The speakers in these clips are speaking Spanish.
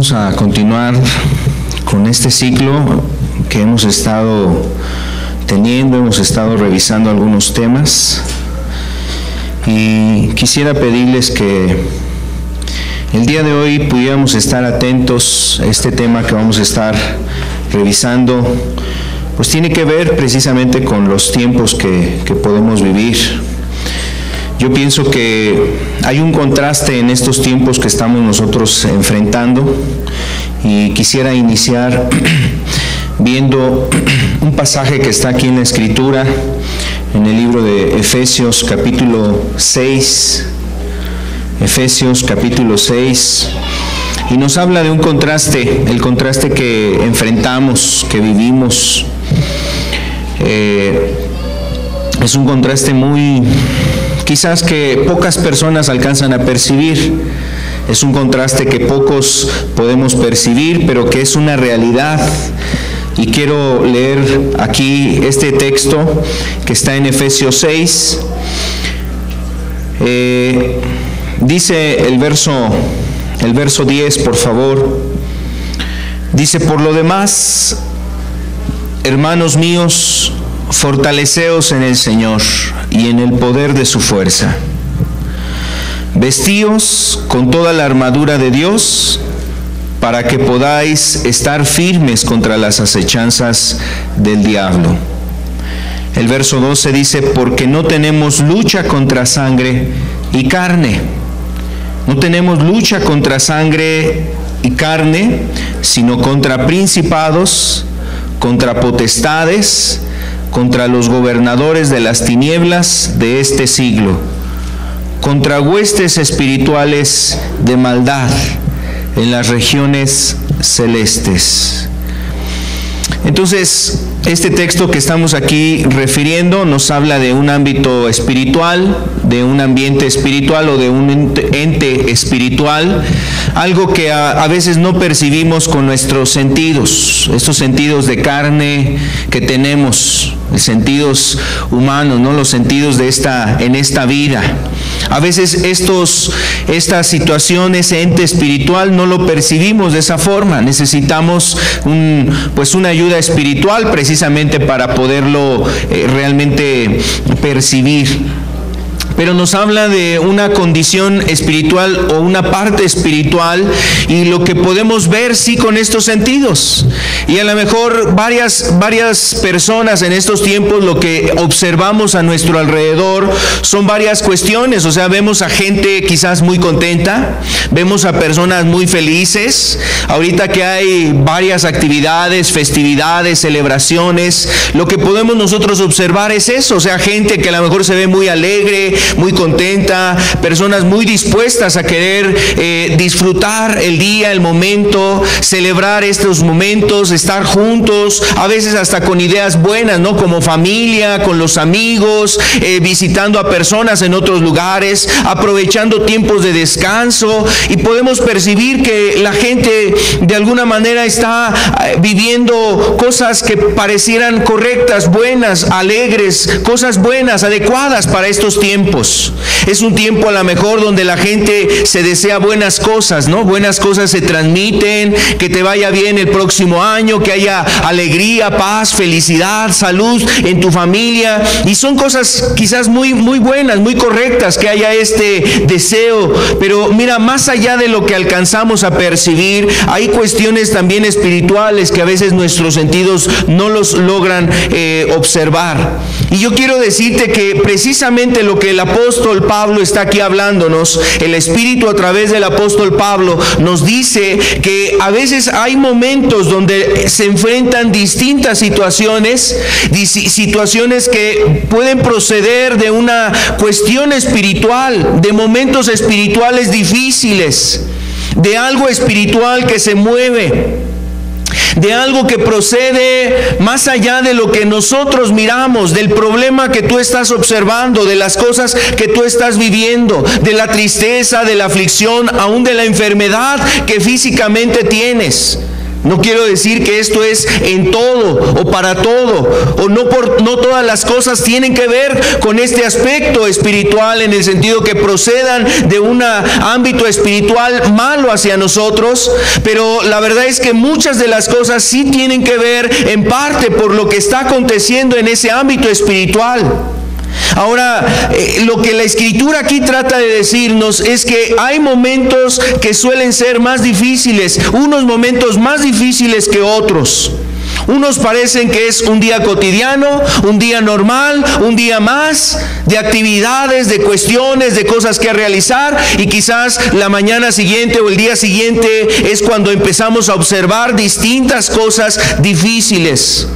Vamos a continuar con este ciclo que hemos estado teniendo, hemos estado revisando algunos temas y quisiera pedirles que el día de hoy pudiéramos estar atentos a este tema que vamos a estar revisando, pues tiene que ver precisamente con los tiempos que podemos vivir. Yo pienso que hay un contraste en estos tiempos que estamos nosotros enfrentando y quisiera iniciar viendo un pasaje que está aquí en la Escritura, en el libro de Efesios capítulo 6, Efesios capítulo 6, y nos habla de un contraste, el contraste que enfrentamos, que vivimos. Es un contraste quizás que pocas personas alcanzan a percibir. Es un contraste que pocos podemos percibir, pero que es una realidad. Y quiero leer aquí este texto que está en Efesios 6. Dice el verso 10, por favor. Dice: por lo demás, hermanos míos, fortaleceos en el Señor y en el poder de su fuerza. Vestíos con toda la armadura de Dios para que podáis estar firmes contra las acechanzas del diablo. El verso 12 dice: porque no tenemos lucha contra sangre y carne. No tenemos lucha contra sangre y carne, sino contra principados, contra potestades, contra los gobernadores de las tinieblas de este siglo, contra huestes espirituales de maldad en las regiones celestes. Entonces, este texto que estamos aquí refiriendo nos habla de un ámbito espiritual, de un ambiente espiritual o de un ente espiritual, algo que a veces no percibimos con nuestros sentidos, estos sentidos de carne que tenemos, los sentidos humanos, ¿no? Los sentidos en esta vida. A veces esta situación, ese ente espiritual, no lo percibimos de esa forma. Necesitamos una ayuda espiritual precisamente para poderlo realmente percibir. Pero nos habla de una condición espiritual o una parte espiritual, y lo que podemos ver sí con estos sentidos. Y a lo mejor varias personas en estos tiempos lo que observamos a nuestro alrededor son varias cuestiones. O sea, vemos a gente quizás muy contenta, vemos a personas muy felices. Ahorita que hay varias actividades, festividades, celebraciones, lo que podemos nosotros observar es eso. O sea, gente que a lo mejor se ve muy alegre, muy contenta, personas muy dispuestas a querer disfrutar el día, el momento, celebrar estos momentos, estar juntos, a veces hasta con ideas buenas, ¿no? Como familia, con los amigos, visitando a personas en otros lugares, aprovechando tiempos de descanso, y podemos percibir que la gente de alguna manera está viviendo cosas que parecieran correctas, buenas, alegres, cosas buenas, adecuadas para estos tiempos. Es un tiempo a lo mejor donde la gente se desea buenas cosas, ¿no? Buenas cosas se transmiten, que te vaya bien el próximo año, que haya alegría, paz, felicidad, salud en tu familia, y son cosas quizás muy buenas, muy correctas, que haya este deseo. Pero mira, más allá de lo que alcanzamos a percibir, hay cuestiones también espirituales que a veces nuestros sentidos no los logran observar. Y yo quiero decirte que precisamente lo que el apóstol Pablo está aquí hablándonos, el Espíritu a través del apóstol Pablo nos dice que a veces hay momentos donde se enfrentan distintas situaciones que pueden proceder de una cuestión espiritual, de momentos espirituales difíciles, de algo espiritual que se mueve, de algo que procede más allá de lo que nosotros miramos, del problema que tú estás observando, de las cosas que tú estás viviendo, de la tristeza, de la aflicción, aún de la enfermedad que físicamente tienes. No quiero decir que esto es en todo o para todo, o no todas las cosas tienen que ver con este aspecto espiritual en el sentido que procedan de un ámbito espiritual malo hacia nosotros, pero la verdad es que muchas de las cosas sí tienen que ver en parte por lo que está aconteciendo en ese ámbito espiritual. Ahora, lo que la Escritura aquí trata de decirnos es que hay momentos que suelen ser más difíciles, unos momentos más difíciles que otros. Unos parecen que es un día cotidiano, un día normal, un día más de actividades, de cuestiones, de cosas que realizar, y quizás la mañana siguiente o el día siguiente es cuando empezamos a observar distintas cosas difíciles.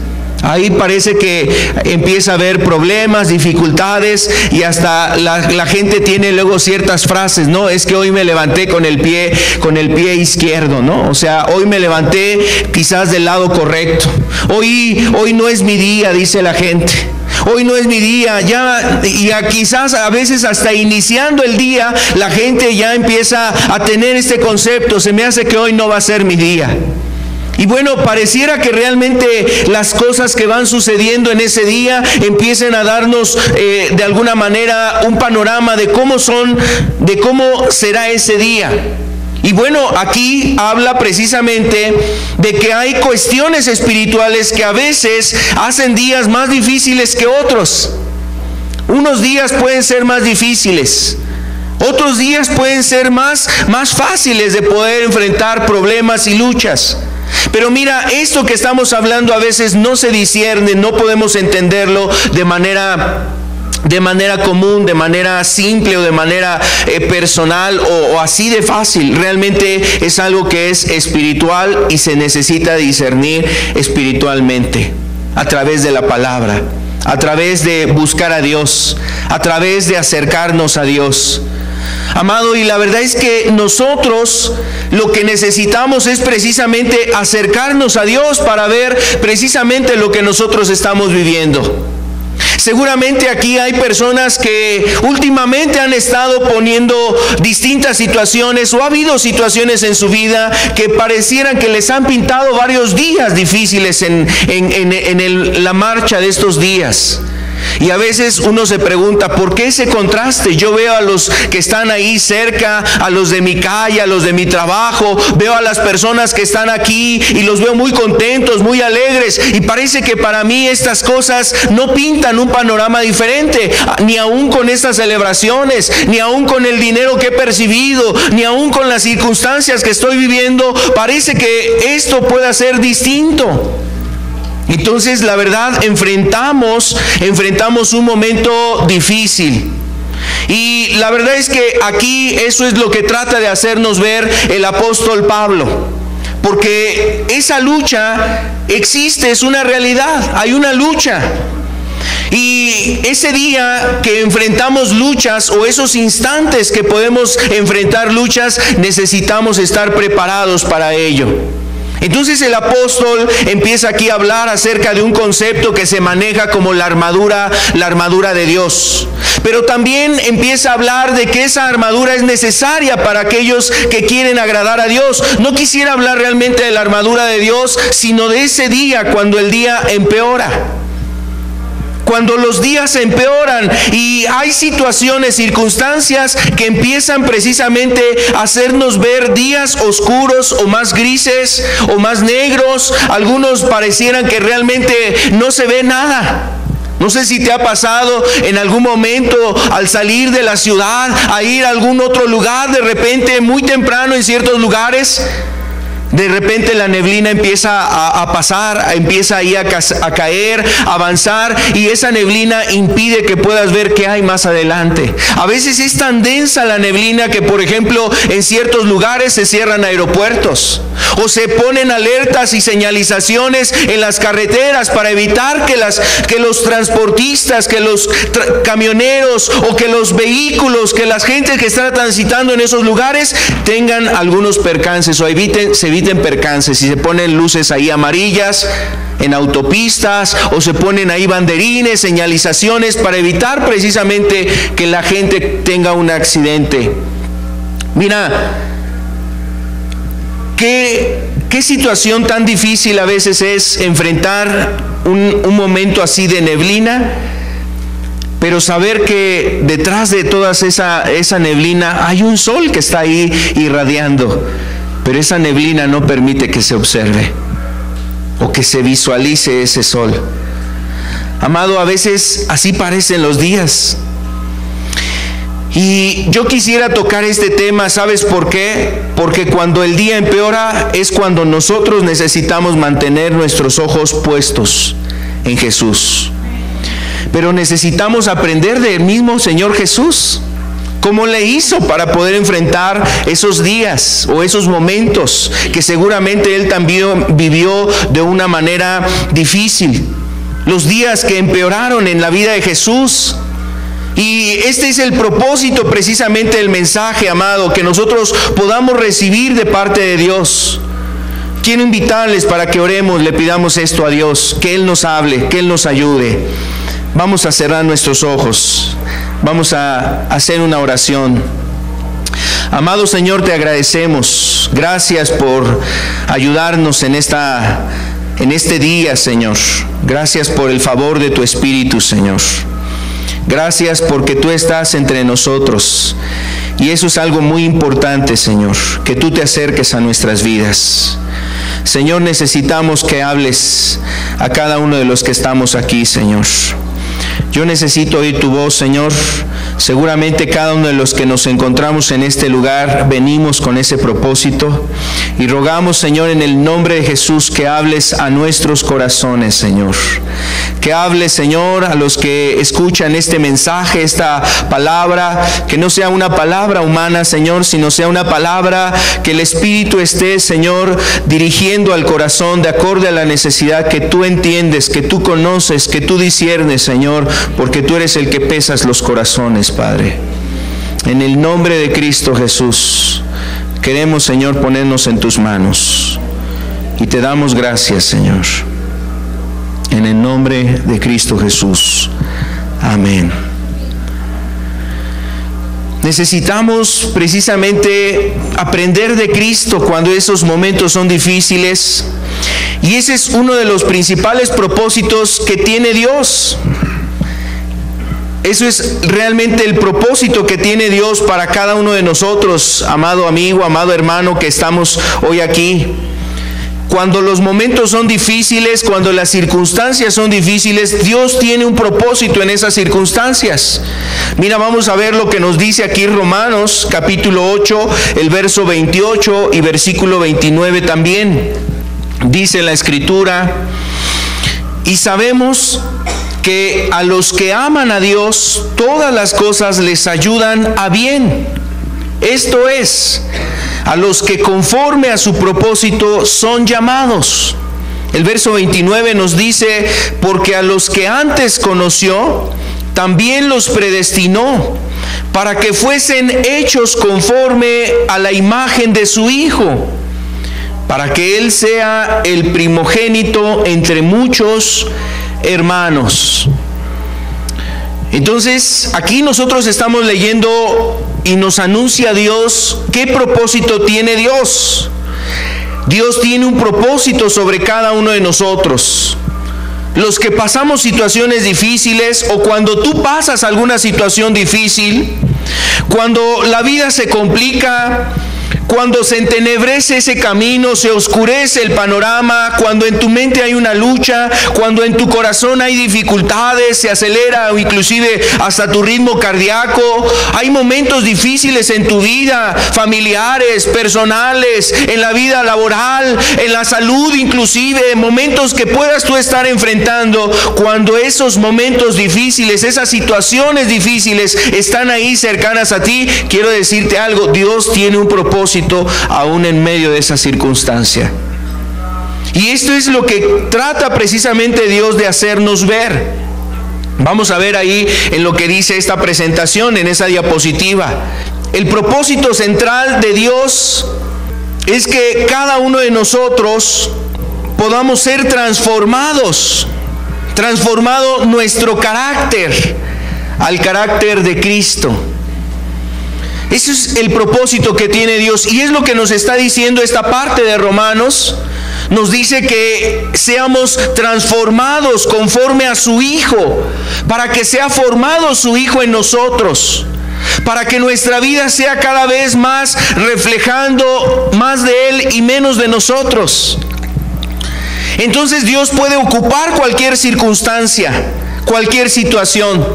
Ahí parece que empieza a haber problemas, dificultades, y hasta la gente tiene luego ciertas frases, ¿no? Es que hoy me levanté con el pie izquierdo, ¿no? O sea, hoy me levanté quizás del lado correcto. Hoy no es mi día, dice la gente. Hoy no es mi día, quizás a veces hasta iniciando el día, la gente ya empieza a tener este concepto: se me hace que hoy no va a ser mi día. Y bueno, pareciera que realmente las cosas que van sucediendo en ese día empiecen a darnos de alguna manera un panorama de cómo será ese día. Y bueno, aquí habla precisamente de que hay cuestiones espirituales que a veces hacen días más difíciles que otros. Unos días pueden ser más difíciles. Otros días pueden ser más fáciles de poder enfrentar problemas y luchas. Pero mira, esto que estamos hablando a veces no se discierne, no podemos entenderlo de manera común, de manera simple o de manera personal o así de fácil. Realmente es algo que es espiritual y se necesita discernir espiritualmente a través de la palabra, a través de buscar a Dios, a través de acercarnos a Dios. Amado, y la verdad es que nosotros lo que necesitamos es precisamente acercarnos a Dios para ver precisamente lo que nosotros estamos viviendo. Seguramente aquí hay personas que últimamente han estado poniendo distintas situaciones, o ha habido situaciones en su vida que parecieran que les han pintado varios días difíciles en la marcha de estos días. Y a veces uno se pregunta, ¿por qué ese contraste? Yo veo a los que están ahí cerca, a los de mi calle, a los de mi trabajo, veo a las personas que están aquí y los veo muy contentos, muy alegres, y parece que para mí estas cosas no pintan un panorama diferente, ni aún con estas celebraciones, ni aún con el dinero que he percibido, ni aún con las circunstancias que estoy viviendo, parece que esto pueda ser distinto. Entonces, la verdad, enfrentamos un momento difícil. Y la verdad es que aquí eso es lo que trata de hacernos ver el apóstol Pablo. Porque esa lucha existe, es una realidad, hay una lucha. Y ese día que enfrentamos luchas, o esos instantes que podemos enfrentar luchas, necesitamos estar preparados para ello. Entonces el apóstol empieza aquí a hablar acerca de un concepto que se maneja como la armadura de Dios. Pero también empieza a hablar de que esa armadura es necesaria para aquellos que quieren agradar a Dios. No quisiera hablar realmente de la armadura de Dios, sino de ese día cuando el día empeora. Cuando los días empeoran y hay situaciones, circunstancias que empiezan precisamente a hacernos ver días oscuros o más grises o más negros. Algunos parecieran que realmente no se ve nada. No sé si te ha pasado en algún momento al salir de la ciudad, a ir a algún otro lugar, de repente muy temprano en ciertos lugares, de repente la neblina empieza a pasar, empieza ahí a caer, a avanzar, y esa neblina impide que puedas ver qué hay más adelante. A veces es tan densa la neblina que, por ejemplo, en ciertos lugares se cierran aeropuertos, o se ponen alertas y señalizaciones en las carreteras para evitar que los transportistas, que los camioneros o que los vehículos, que las gentes que están transitando en esos lugares tengan algunos percances o se eviten percances. Y se ponen luces ahí amarillas en autopistas, o se ponen ahí banderines, señalizaciones para evitar precisamente que la gente tenga un accidente. Mira, ¿Qué situación tan difícil a veces es enfrentar un momento así de neblina? Pero saber que detrás de toda esa neblina hay un sol que está ahí irradiando. Pero esa neblina no permite que se observe o que se visualice ese sol. Amado, a veces así parecen los días. Y yo quisiera tocar este tema, ¿sabes por qué? Porque cuando el día empeora es cuando nosotros necesitamos mantener nuestros ojos puestos en Jesús. Pero necesitamos aprender del mismo Señor Jesús, cómo le hizo para poder enfrentar esos días o esos momentos que seguramente Él también vivió de una manera difícil. Los días que empeoraron en la vida de Jesús. Y este es el propósito precisamente del mensaje, amado, que nosotros podamos recibir de parte de Dios. Quiero invitarles para que oremos, le pidamos esto a Dios, que Él nos hable, que Él nos ayude. Vamos a cerrar nuestros ojos, vamos a hacer una oración. Amado Señor, te agradecemos. Gracias por ayudarnos en este día, Señor. Gracias por el favor de tu Espíritu, Señor. Gracias porque tú estás entre nosotros. Y eso es algo muy importante, Señor, que tú te acerques a nuestras vidas. Señor, necesitamos que hables a cada uno de los que estamos aquí, Señor. Yo necesito oír tu voz, Señor. Seguramente cada uno de los que nos encontramos en este lugar venimos con ese propósito y rogamos, Señor, en el nombre de Jesús, que hables a nuestros corazones, Señor. Que hables, Señor, a los que escuchan este mensaje, esta palabra, que no sea una palabra humana, Señor, sino sea una palabra que el Espíritu esté, Señor, dirigiendo al corazón de acorde a la necesidad que tú entiendes, que tú conoces, que tú disciernes, Señor, porque tú eres el que pesas los corazones, Padre. En el nombre de Cristo Jesús, queremos, Señor, ponernos en tus manos y te damos gracias, Señor. En el nombre de Cristo Jesús. Amén. Necesitamos precisamente aprender de Cristo cuando esos momentos son difíciles. Y ese es uno de los principales propósitos que tiene Dios. Eso es realmente el propósito que tiene Dios para cada uno de nosotros, amado amigo, amado hermano que estamos hoy aquí. Cuando los momentos son difíciles, cuando las circunstancias son difíciles, Dios tiene un propósito en esas circunstancias. Mira, vamos a ver lo que nos dice aquí Romanos, capítulo 8, el verso 28 y versículo 29 también. Dice la Escritura: y sabemos que a los que aman a Dios, todas las cosas les ayudan a bien. Esto es, a los que conforme a su propósito son llamados. El verso 29 nos dice: porque a los que antes conoció, también los predestinó, para que fuesen hechos conforme a la imagen de su Hijo, para que Él sea el primogénito entre muchos hermanos. Entonces, aquí nosotros estamos leyendo y nos anuncia Dios qué propósito tiene Dios. Dios tiene un propósito sobre cada uno de nosotros. Los que pasamos situaciones difíciles, o cuando tú pasas alguna situación difícil, cuando la vida se complica, cuando se entenebrece ese camino, se oscurece el panorama, cuando en tu mente hay una lucha, cuando en tu corazón hay dificultades, se acelera o inclusive hasta tu ritmo cardíaco, hay momentos difíciles en tu vida, familiares, personales, en la vida laboral, en la salud inclusive, momentos que puedas tú estar enfrentando. Cuando esos momentos difíciles, esas situaciones difíciles están ahí cercanas a ti, quiero decirte algo: Dios tiene un propósito aún en medio de esa circunstancia. Y esto es lo que trata precisamente Dios de hacernos ver. Vamos a ver ahí en lo que dice esta presentación, en esa diapositiva. El propósito central de Dios es que cada uno de nosotros podamos ser transformado nuestro carácter al carácter de Cristo. Ese es el propósito que tiene Dios, y es lo que nos está diciendo esta parte de Romanos. Nos dice que seamos transformados conforme a su Hijo, para que sea formado su Hijo en nosotros, para que nuestra vida sea cada vez más reflejando más de Él y menos de nosotros. Entonces Dios puede ocupar cualquier circunstancia, cualquier situación.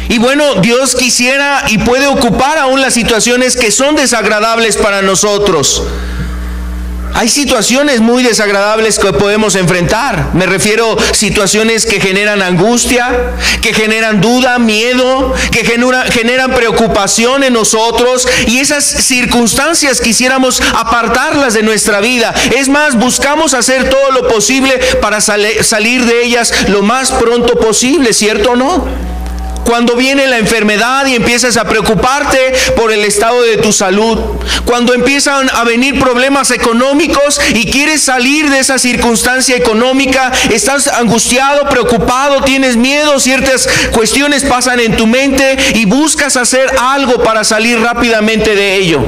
Y bueno, Dios quisiera y puede ocupar aún las situaciones que son desagradables para nosotros. Hay situaciones muy desagradables que podemos enfrentar. Me refiero a situaciones que generan angustia, que generan duda, miedo, que generan preocupación en nosotros. Y esas circunstancias quisiéramos apartarlas de nuestra vida. Es más, buscamos hacer todo lo posible para salir de ellas lo más pronto posible, ¿cierto o no? Cuando viene la enfermedad y empiezas a preocuparte por el estado de tu salud, cuando empiezan a venir problemas económicos y quieres salir de esa circunstancia económica, estás angustiado, preocupado, tienes miedo, ciertas cuestiones pasan en tu mente y buscas hacer algo para salir rápidamente de ello.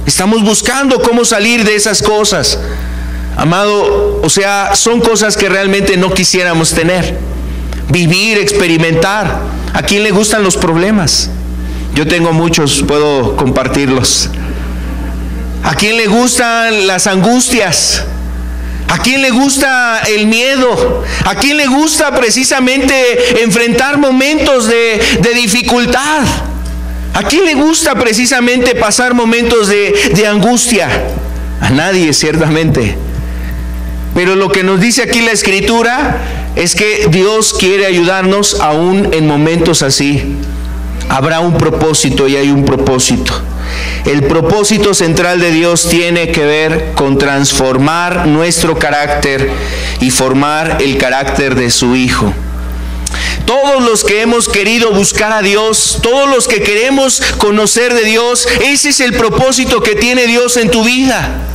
Estamos buscando cómo salir de esas cosas. Amado, o sea, son cosas que realmente no quisiéramos tener, vivir, experimentar. ¿A quién le gustan los problemas? Yo tengo muchos, puedo compartirlos. ¿A quién le gustan las angustias? ¿A quién le gusta el miedo? ¿A quién le gusta precisamente enfrentar momentos de dificultad? ¿A quién le gusta precisamente pasar momentos de angustia? A nadie, ciertamente. Pero lo que nos dice aquí la Escritura es que Dios quiere ayudarnos aún en momentos así. Habrá un propósito y hay un propósito. El propósito central de Dios tiene que ver con transformar nuestro carácter y formar el carácter de su Hijo. Todos los que hemos querido buscar a Dios, todos los que queremos conocer de Dios, ese es el propósito que tiene Dios en tu vida.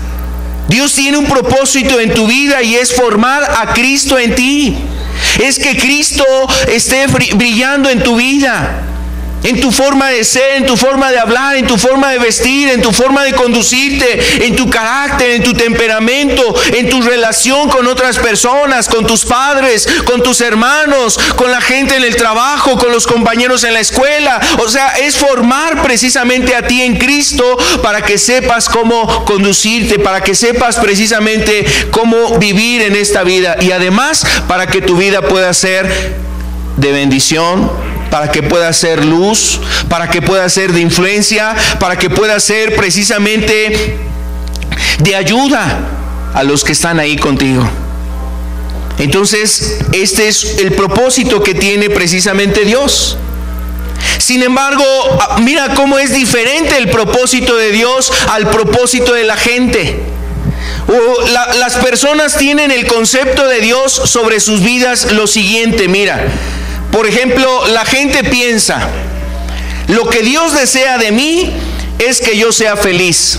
Dios tiene un propósito en tu vida y es formar a Cristo en ti. Es que Cristo esté brillando en tu vida, en tu forma de ser, en tu forma de hablar, en tu forma de vestir, en tu forma de conducirte, en tu carácter, en tu temperamento, en tu relación con otras personas, con tus padres, con tus hermanos, con la gente en el trabajo, con los compañeros en la escuela. O sea, es formar precisamente a ti en Cristo para que sepas cómo conducirte, para que sepas precisamente cómo vivir en esta vida, y además para que tu vida pueda ser de bendición, para que pueda ser luz, para que pueda ser de influencia, para que pueda ser precisamente de ayuda a los que están ahí contigo. Entonces, este es el propósito que tiene precisamente Dios. Sin embargo, mira cómo es diferente el propósito de Dios al propósito de la gente. Las personas tienen el concepto de Dios sobre sus vidas lo siguiente, mira. Por ejemplo, la gente piensa, lo que Dios desea de mí es que yo sea feliz.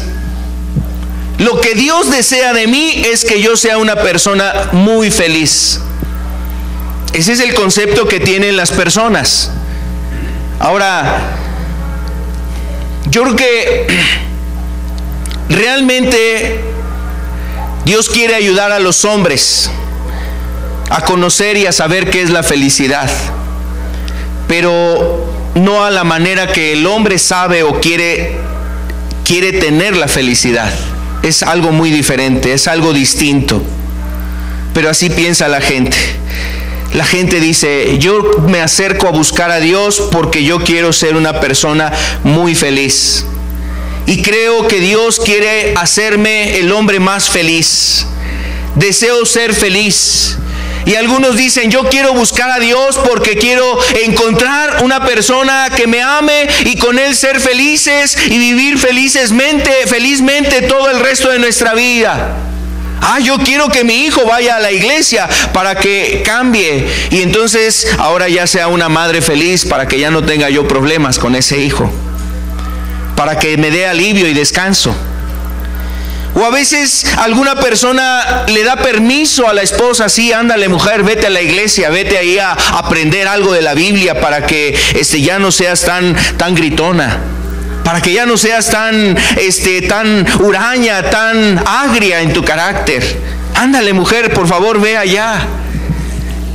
Lo que Dios desea de mí es que yo sea una persona muy feliz. Ese es el concepto que tienen las personas. Ahora, yo creo que realmente Dios quiere ayudar a los hombres a conocer y a saber qué es la felicidad, pero no a la manera que el hombre sabe o quiere tener la felicidad. Es algo muy diferente, es algo distinto. Pero así piensa la gente. La gente dice, yo me acerco a buscar a Dios porque yo quiero ser una persona muy feliz. Y creo que Dios quiere hacerme el hombre más feliz. Deseo ser feliz. Y algunos dicen, yo quiero buscar a Dios porque quiero encontrar una persona que me ame y con Él ser felices y vivir felizmente todo el resto de nuestra vida. Yo quiero que mi hijo vaya a la iglesia para que cambie y entonces ahora ya sea una madre feliz, para que ya no tenga yo problemas con ese hijo, para que me dé alivio y descanso. O a veces alguna persona le da permiso a la esposa, sí, ándale mujer, vete a la iglesia, vete ahí a aprender algo de la Biblia para que ya no seas tan gritona. para que ya no seas tan huraña, tan agria en tu carácter. Ándale, mujer, por favor, ve allá.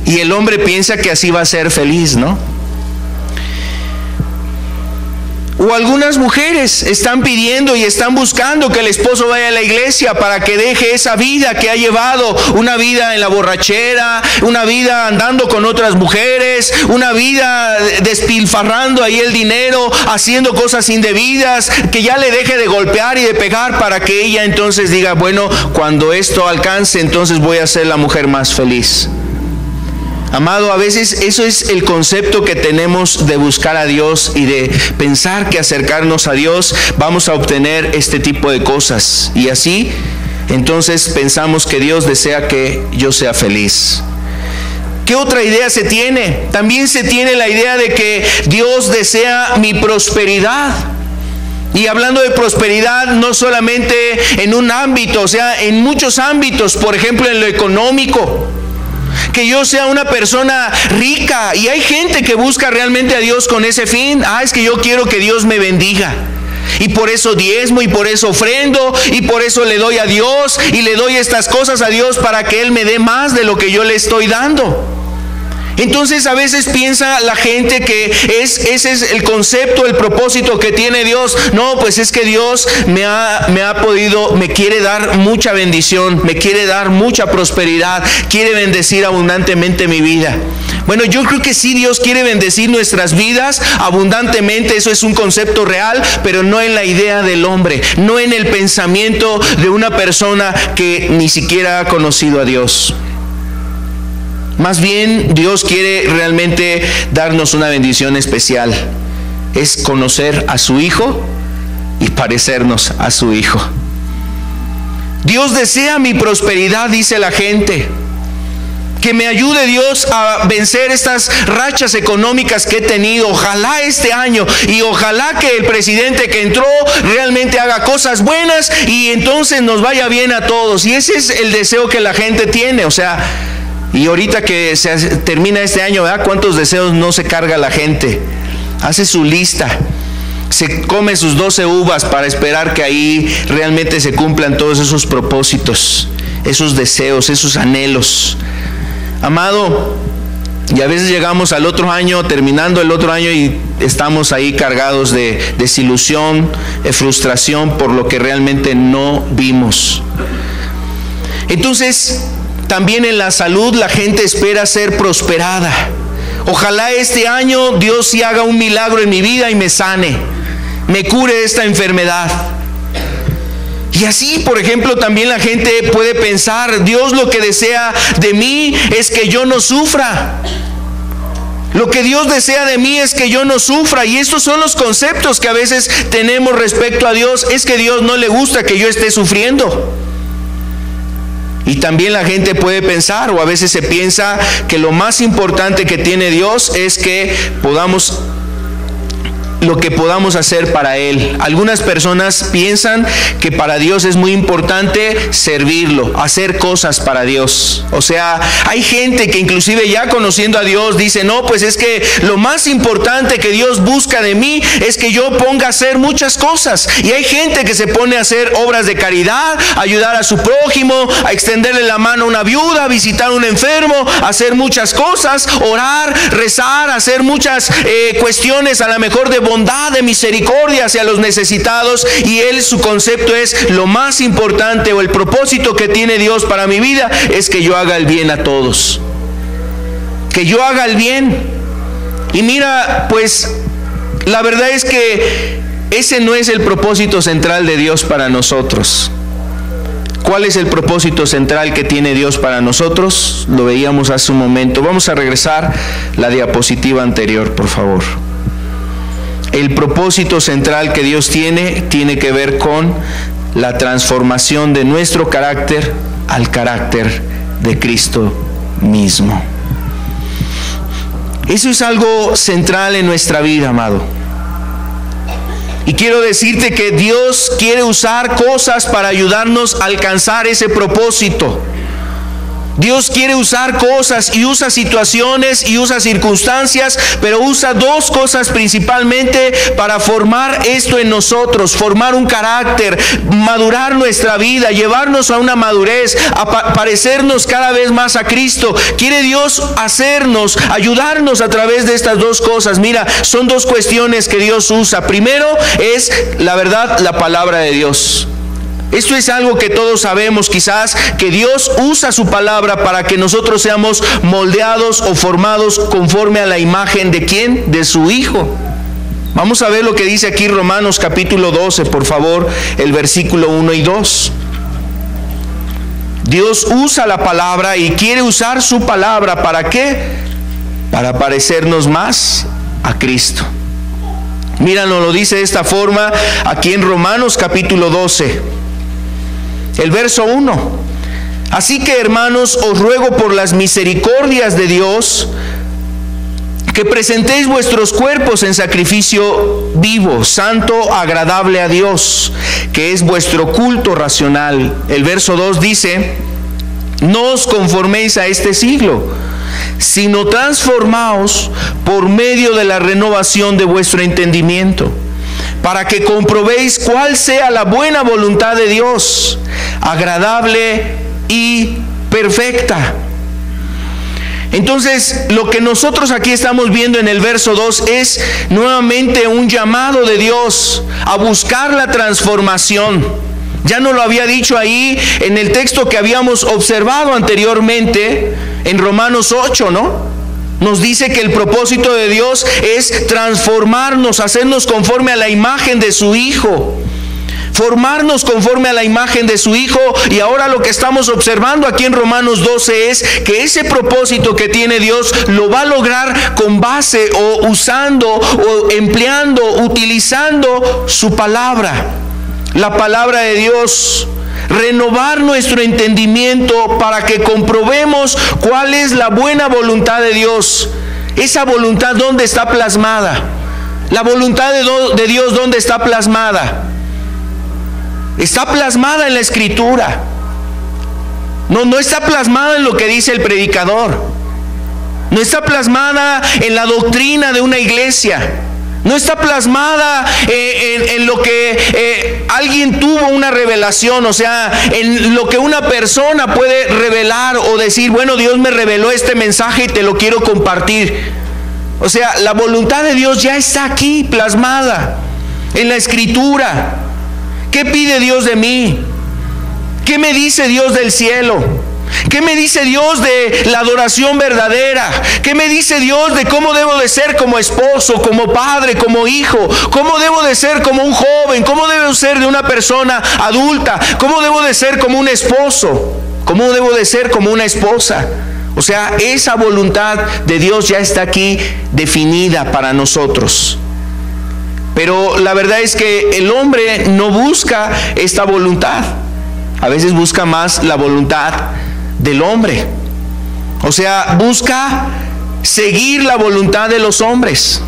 Y el hombre piensa que así va a ser feliz, ¿no? O algunas mujeres están pidiendo y están buscando que el esposo vaya a la iglesia para que deje esa vida que ha llevado, una vida en la borrachera, una vida andando con otras mujeres, una vida despilfarrando ahí el dinero, haciendo cosas indebidas, que ya le deje de golpear y de pegar para que ella entonces diga, bueno, cuando esto alcance, entonces voy a ser la mujer más feliz. Amado, a veces eso es el concepto que tenemos de buscar a Dios y de pensar que acercarnos a Dios vamos a obtener este tipo de cosas. Y así, entonces pensamos que Dios desea que yo sea feliz. ¿Qué otra idea se tiene? También se tiene la idea de que Dios desea mi prosperidad. Y hablando de prosperidad, no solamente en un ámbito, o sea, en muchos ámbitos, por ejemplo, en lo económico. Que yo sea una persona rica, y hay gente que busca realmente a Dios con ese fin. Es que yo quiero que Dios me bendiga, y por eso diezmo, y por eso ofrendo, y por eso le doy a Dios, y le doy estas cosas a Dios para que Él me dé más de lo que yo le estoy dando. Entonces a veces piensa la gente que ese es el concepto, el propósito que tiene Dios. No, pues es que Dios me quiere dar mucha bendición, me quiere dar mucha prosperidad, quiere bendecir abundantemente mi vida. Bueno, yo creo que sí, Dios quiere bendecir nuestras vidas abundantemente, eso es un concepto real, pero no en la idea del hombre, no en el pensamiento de una persona que ni siquiera ha conocido a Dios. Más bien, Dios quiere realmente darnos una bendición especial. Es conocer a su Hijo y parecernos a su Hijo. Dios desea mi prosperidad, dice la gente. Que me ayude Dios a vencer estas rachas económicas que he tenido. Ojalá este año, y ojalá que el presidente que entró realmente haga cosas buenas y entonces nos vaya bien a todos. Y ese es el deseo que la gente tiene, o sea... Y ahorita que se termina este año, ¿verdad? ¿Cuántos deseos no se carga la gente? Hace su lista, se come sus 12 uvas para esperar que ahí realmente se cumplan todos esos propósitos, esos deseos, esos anhelos. Amado, y a veces llegamos al otro año, terminando el otro año, y estamos ahí cargados de desilusión, de frustración por lo que realmente no vimos. Entonces, también en la salud la gente espera ser prosperada. Ojalá este año Dios sí haga un milagro en mi vida y me sane, me cure esta enfermedad. Y así, por ejemplo, también la gente puede pensar, Dios lo que desea de mí es que yo no sufra. Lo que Dios desea de mí es que yo no sufra. Y estos son los conceptos que a veces tenemos respecto a Dios. Es que a Dios no le gusta que yo esté sufriendo. Y también la gente puede pensar, o a veces se piensa, que lo más importante que tiene Dios es que lo que podamos hacer para Él. Algunas personas piensan que para Dios es muy importante servirlo, hacer cosas para Dios. O sea, hay gente que inclusive ya conociendo a Dios dice, no, pues es que lo más importante que Dios busca de mí es que yo ponga a hacer muchas cosas. Y hay gente que se pone a hacer obras de caridad, ayudar a su prójimo, a extenderle la mano a una viuda, a visitar a un enfermo, a hacer muchas cosas, orar, rezar, hacer muchas cuestiones a lo mejor de bondad, de misericordia hacia los necesitados. Y su concepto es, lo más importante o el propósito que tiene Dios para mi vida es que yo haga el bien a todos, que yo haga el bien. Y mira, pues la verdad es que ese no es el propósito central de Dios para nosotros. ¿Cuál es el propósito central que tiene Dios para nosotros? Lo veíamos hace un momento. Vamos a regresar la diapositiva anterior, por favor. El propósito central que Dios tiene que ver con la transformación de nuestro carácter al carácter de Cristo mismo. Eso es algo central en nuestra vida, amado. Y quiero decirte que Dios quiere usar cosas para ayudarnos a alcanzar ese propósito. Dios quiere usar cosas y usa situaciones y usa circunstancias, pero usa dos cosas principalmente para formar esto en nosotros, formar un carácter, madurar nuestra vida, llevarnos a una madurez, a parecernos cada vez más a Cristo. Quiere Dios hacernos, ayudarnos a través de estas dos cosas. Mira, son dos cuestiones que Dios usa. Primero es la verdad, la palabra de Dios. Esto es algo que todos sabemos quizás, que Dios usa su palabra para que nosotros seamos moldeados o formados conforme a la imagen ¿de quién? De su Hijo. Vamos a ver lo que dice aquí Romanos capítulo 12, por favor, el versículo 1 y 2. Dios usa la palabra y quiere usar su palabra, ¿para qué? Para parecernos más a Cristo. Mira, nos lo dice de esta forma aquí en Romanos capítulo 12. El verso 1. Así que, hermanos, os ruego por las misericordias de Dios que presentéis vuestros cuerpos en sacrificio vivo, santo, agradable a Dios, que es vuestro culto racional. El verso 2 dice: no os conforméis a este siglo, sino transformaos por medio de la renovación de vuestro entendimiento, para que comprobéis cuál sea la buena voluntad de Dios, agradable y perfecta. Entonces, lo que nosotros aquí estamos viendo en el verso 2 es nuevamente un llamado de Dios a buscar la transformación. Ya nos lo había dicho ahí en el texto que habíamos observado anteriormente, en Romanos 8, ¿no? Nos dice que el propósito de Dios es transformarnos, hacernos conforme a la imagen de su Hijo. Formarnos conforme a la imagen de su Hijo. Y ahora lo que estamos observando aquí en Romanos 12 es que ese propósito que tiene Dios lo va a lograr con base o usando o empleando, utilizando su palabra, la palabra de Dios. Renovar nuestro entendimiento para que comprobemos cuál es la buena voluntad de Dios. Esa voluntad, ¿dónde está plasmada? La voluntad de Dios, ¿dónde está plasmada? Está plasmada en la Escritura. No está plasmada en lo que dice el predicador. No está plasmada en la doctrina de una iglesia. No está plasmada en lo que alguien tuvo una revelación, o sea, en lo que una persona puede revelar o decir, bueno, Dios me reveló este mensaje y te lo quiero compartir. O sea, la voluntad de Dios ya está aquí plasmada en la Escritura. ¿Qué pide Dios de mí? ¿Qué me dice Dios del cielo? ¿Qué me dice Dios de la adoración verdadera? ¿Qué me dice Dios de cómo debo de ser como esposo, como padre, como hijo? ¿Cómo debo de ser como un joven? ¿Cómo debo ser de una persona adulta? ¿Cómo debo de ser como un esposo? ¿Cómo debo de ser como una esposa? O sea, esa voluntad de Dios ya está aquí definida para nosotros. Pero la verdad es que el hombre no busca esta voluntad. A veces busca más la voluntad del hombre. O sea, busca seguir la voluntad de los hombres.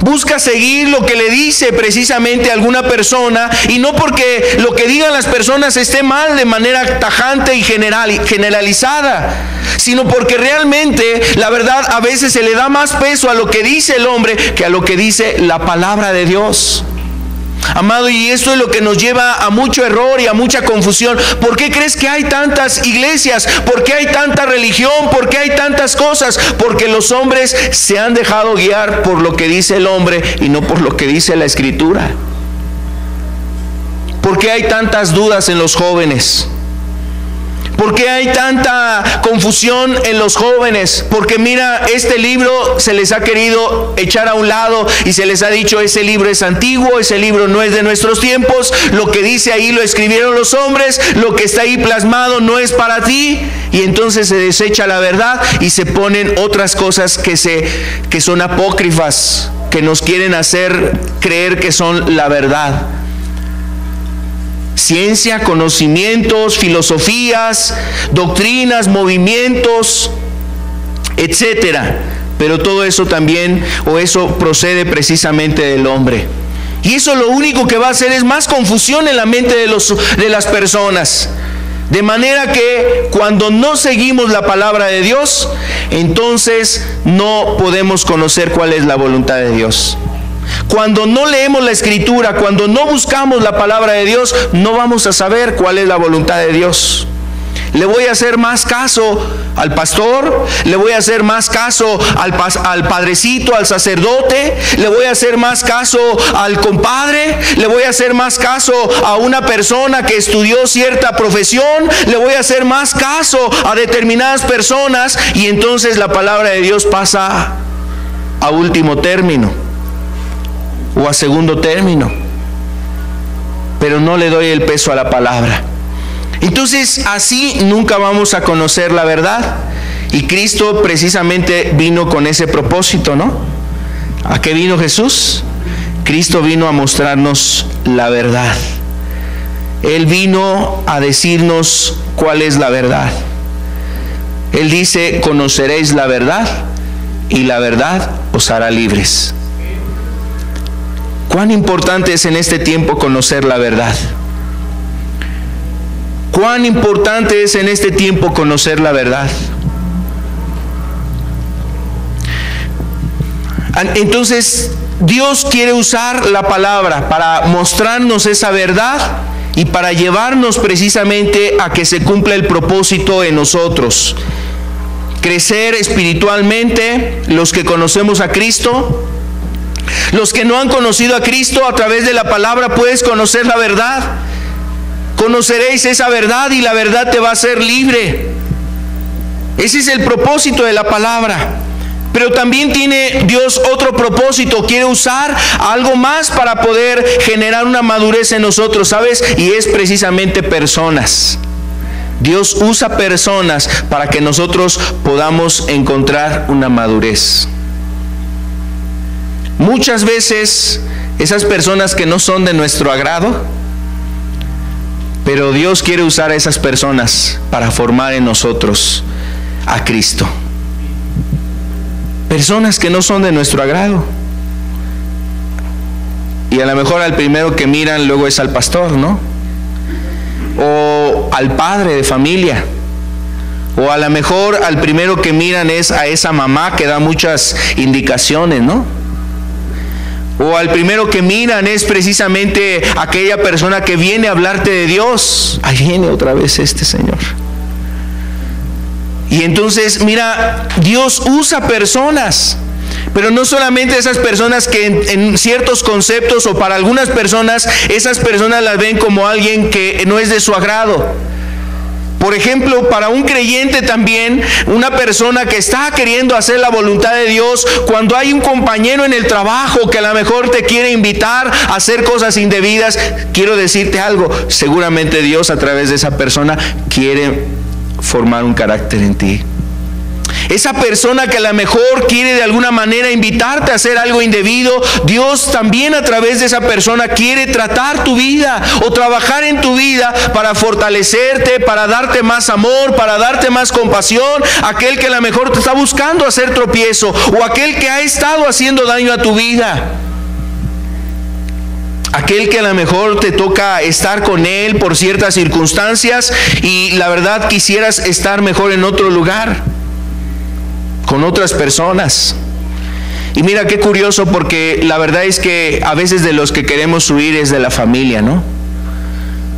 Busca seguir lo que le dice precisamente a alguna persona, y no porque lo que digan las personas esté mal de manera tajante y generalizada, sino porque realmente, la verdad, a veces se le da más peso a lo que dice el hombre que a lo que dice la palabra de Dios. Amado, y esto es lo que nos lleva a mucho error y a mucha confusión. ¿Por qué crees que hay tantas iglesias? ¿Por qué hay tanta religión? ¿Por qué hay tantas cosas? Porque los hombres se han dejado guiar por lo que dice el hombre y no por lo que dice la Escritura. ¿Por qué hay tantas dudas en los jóvenes? ¿Por qué hay tanta confusión en los jóvenes? Porque mira, este libro se les ha querido echar a un lado y se les ha dicho, ese libro es antiguo, ese libro no es de nuestros tiempos, lo que dice ahí lo escribieron los hombres, lo que está ahí plasmado no es para ti. Y entonces se desecha la verdad y se ponen otras cosas que son apócrifas, que nos quieren hacer creer que son la verdad. Ciencia, conocimientos, filosofías, doctrinas, movimientos, etcétera. Pero todo eso también, o eso procede precisamente del hombre. Y eso lo único que va a hacer es más confusión en la mente de las personas. De manera que cuando no seguimos la palabra de Dios, entonces no podemos conocer cuál es la voluntad de Dios. Cuando no leemos la Escritura, cuando no buscamos la palabra de Dios, no vamos a saber cuál es la voluntad de Dios. Le voy a hacer más caso al pastor, le voy a hacer más caso al padrecito, al sacerdote, le voy a hacer más caso al compadre, le voy a hacer más caso a una persona que estudió cierta profesión, le voy a hacer más caso a determinadas personas, y entonces la palabra de Dios pasa a último término o a segundo término, pero no le doy el peso a la palabra. Entonces así nunca vamos a conocer la verdad. Y Cristo precisamente vino con ese propósito, ¿no? ¿A qué vino Jesús? Cristo vino a mostrarnos la verdad. Él vino a decirnos cuál es la verdad. Él dice: conoceréis la verdad y la verdad os hará libres. ¿Cuán importante es en este tiempo conocer la verdad? ¿Cuán importante es en este tiempo conocer la verdad? Entonces, Dios quiere usar la palabra para mostrarnos esa verdad y para llevarnos precisamente a que se cumpla el propósito en nosotros. Crecer espiritualmente, los que conocemos a Cristo. Los que no han conocido a Cristo, a través de la palabra puedes conocer la verdad. Conoceréis esa verdad y la verdad te va a hacer libre. Ese es el propósito de la palabra. Pero también tiene Dios otro propósito. Quiere usar algo más para poder generar una madurez en nosotros, ¿sabes? Y es precisamente personas. Dios usa personas para que nosotros podamos encontrar una madurez. Muchas veces esas personas que no son de nuestro agrado, pero Dios quiere usar a esas personas para formar en nosotros a Cristo. Personas que no son de nuestro agrado. Y a lo mejor al primero que miran luego es al pastor, ¿no? O al padre de familia. O a lo mejor al primero que miran es a esa mamá que da muchas indicaciones, ¿no? O al primero que miran es precisamente aquella persona que viene a hablarte de Dios. Ahí viene otra vez este señor. Y entonces, mira, Dios usa personas. Pero no solamente esas personas que en ciertos conceptos, o para algunas personas, esas personas las ven como alguien que no es de su agrado. Por ejemplo, para un creyente también, una persona que está queriendo hacer la voluntad de Dios, cuando hay un compañero en el trabajo que a lo mejor te quiere invitar a hacer cosas indebidas, quiero decirte algo, seguramente Dios a través de esa persona quiere formar un carácter en ti. Esa persona que a lo mejor quiere de alguna manera invitarte a hacer algo indebido, Dios también a través de esa persona quiere tratar tu vida o trabajar en tu vida para fortalecerte, para darte más amor, para darte más compasión. Aquel que a lo mejor te está buscando hacer tropiezo, o aquel que ha estado haciendo daño a tu vida. Aquel que a lo mejor te toca estar con él por ciertas circunstancias y la verdad quisieras estar mejor en otro lugar, con otras personas. Y mira qué curioso, porque la verdad es que a veces de los que queremos huir es de la familia, ¿no?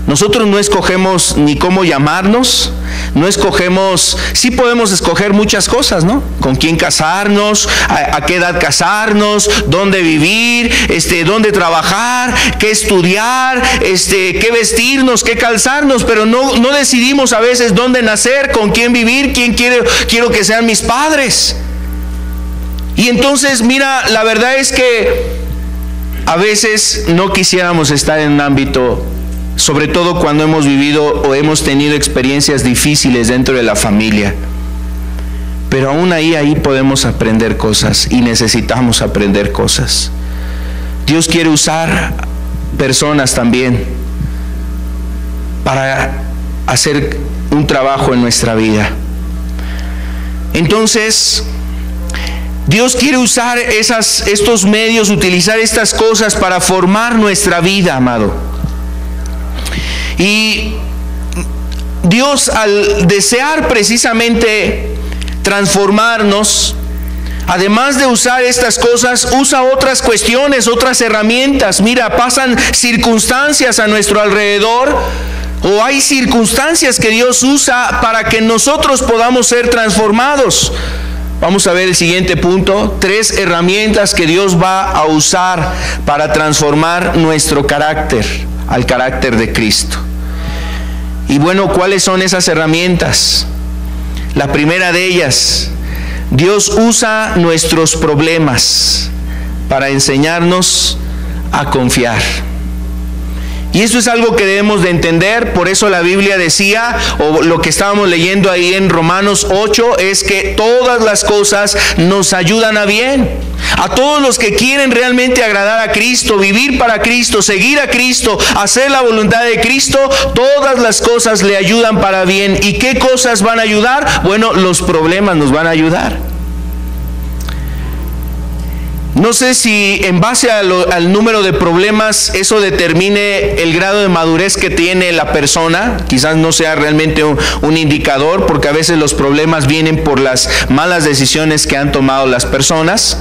Nosotros no escogemos ni cómo llamarnos, no escogemos, sí podemos escoger muchas cosas, ¿no? Con quién casarnos, a qué edad casarnos, dónde vivir, dónde trabajar, qué estudiar, qué vestirnos, qué calzarnos, pero no decidimos a veces dónde nacer, con quién vivir, quiero que sean mis padres. Y entonces, mira, la verdad es que a veces no quisiéramos estar en un ámbito, sobre todo cuando hemos vivido o hemos tenido experiencias difíciles dentro de la familia. Pero aún ahí podemos aprender cosas y necesitamos aprender cosas. Dios quiere usar personas también para hacer un trabajo en nuestra vida. Entonces, Dios quiere usar estos medios, utilizar estas cosas para formar nuestra vida, amado. Y Dios, al desear precisamente transformarnos, además de usar estas cosas, usa otras cuestiones, otras herramientas. Mira, pasan circunstancias a nuestro alrededor, o hay circunstancias que Dios usa para que nosotros podamos ser transformados. Vamos a ver el siguiente punto: 3 herramientas que Dios va a usar para transformar nuestro carácter al carácter de Cristo. Y bueno, ¿cuáles son esas herramientas? La primera de ellas: Dios usa nuestros problemas para enseñarnos a confiar. Y eso es algo que debemos de entender. Por eso la Biblia decía, o lo que estábamos leyendo ahí en Romanos 8, es que todas las cosas nos ayudan a bien. A todos los que quieren realmente agradar a Cristo, vivir para Cristo, seguir a Cristo, hacer la voluntad de Cristo, todas las cosas le ayudan para bien. ¿Y qué cosas van a ayudar? Bueno, los problemas nos van a ayudar. No sé si en base al número de problemas eso determine el grado de madurez que tiene la persona. Quizás no sea realmente un indicador, porque a veces los problemas vienen por las malas decisiones que han tomado las personas.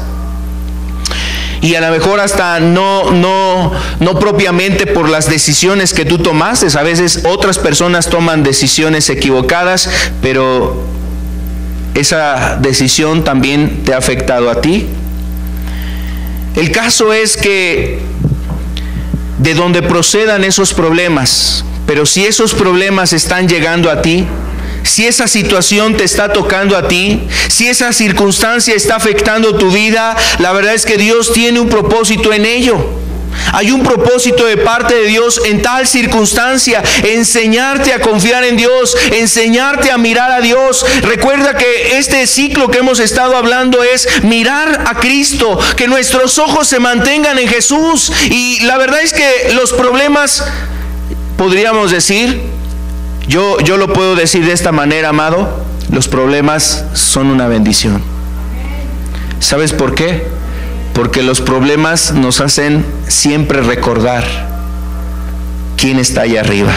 Y a lo mejor hasta no propiamente por las decisiones que tú tomaste. A veces otras personas toman decisiones equivocadas, pero esa decisión también te ha afectado a ti. El caso es que de donde procedan esos problemas, pero si esos problemas están llegando a ti, si esa situación te está tocando a ti, si esa circunstancia está afectando tu vida, la verdad es que Dios tiene un propósito en ello. Hay un propósito de parte de Dios en tal circunstancia: enseñarte a confiar en Dios, enseñarte a mirar a Dios. Recuerda que este ciclo que hemos estado hablando es mirar a Cristo, que nuestros ojos se mantengan en Jesús. Y la verdad es que los problemas, podríamos decir, yo lo puedo decir de esta manera, amado: los problemas son una bendición. ¿Sabes por qué? Porque los problemas nos hacen siempre recordar quién está allá arriba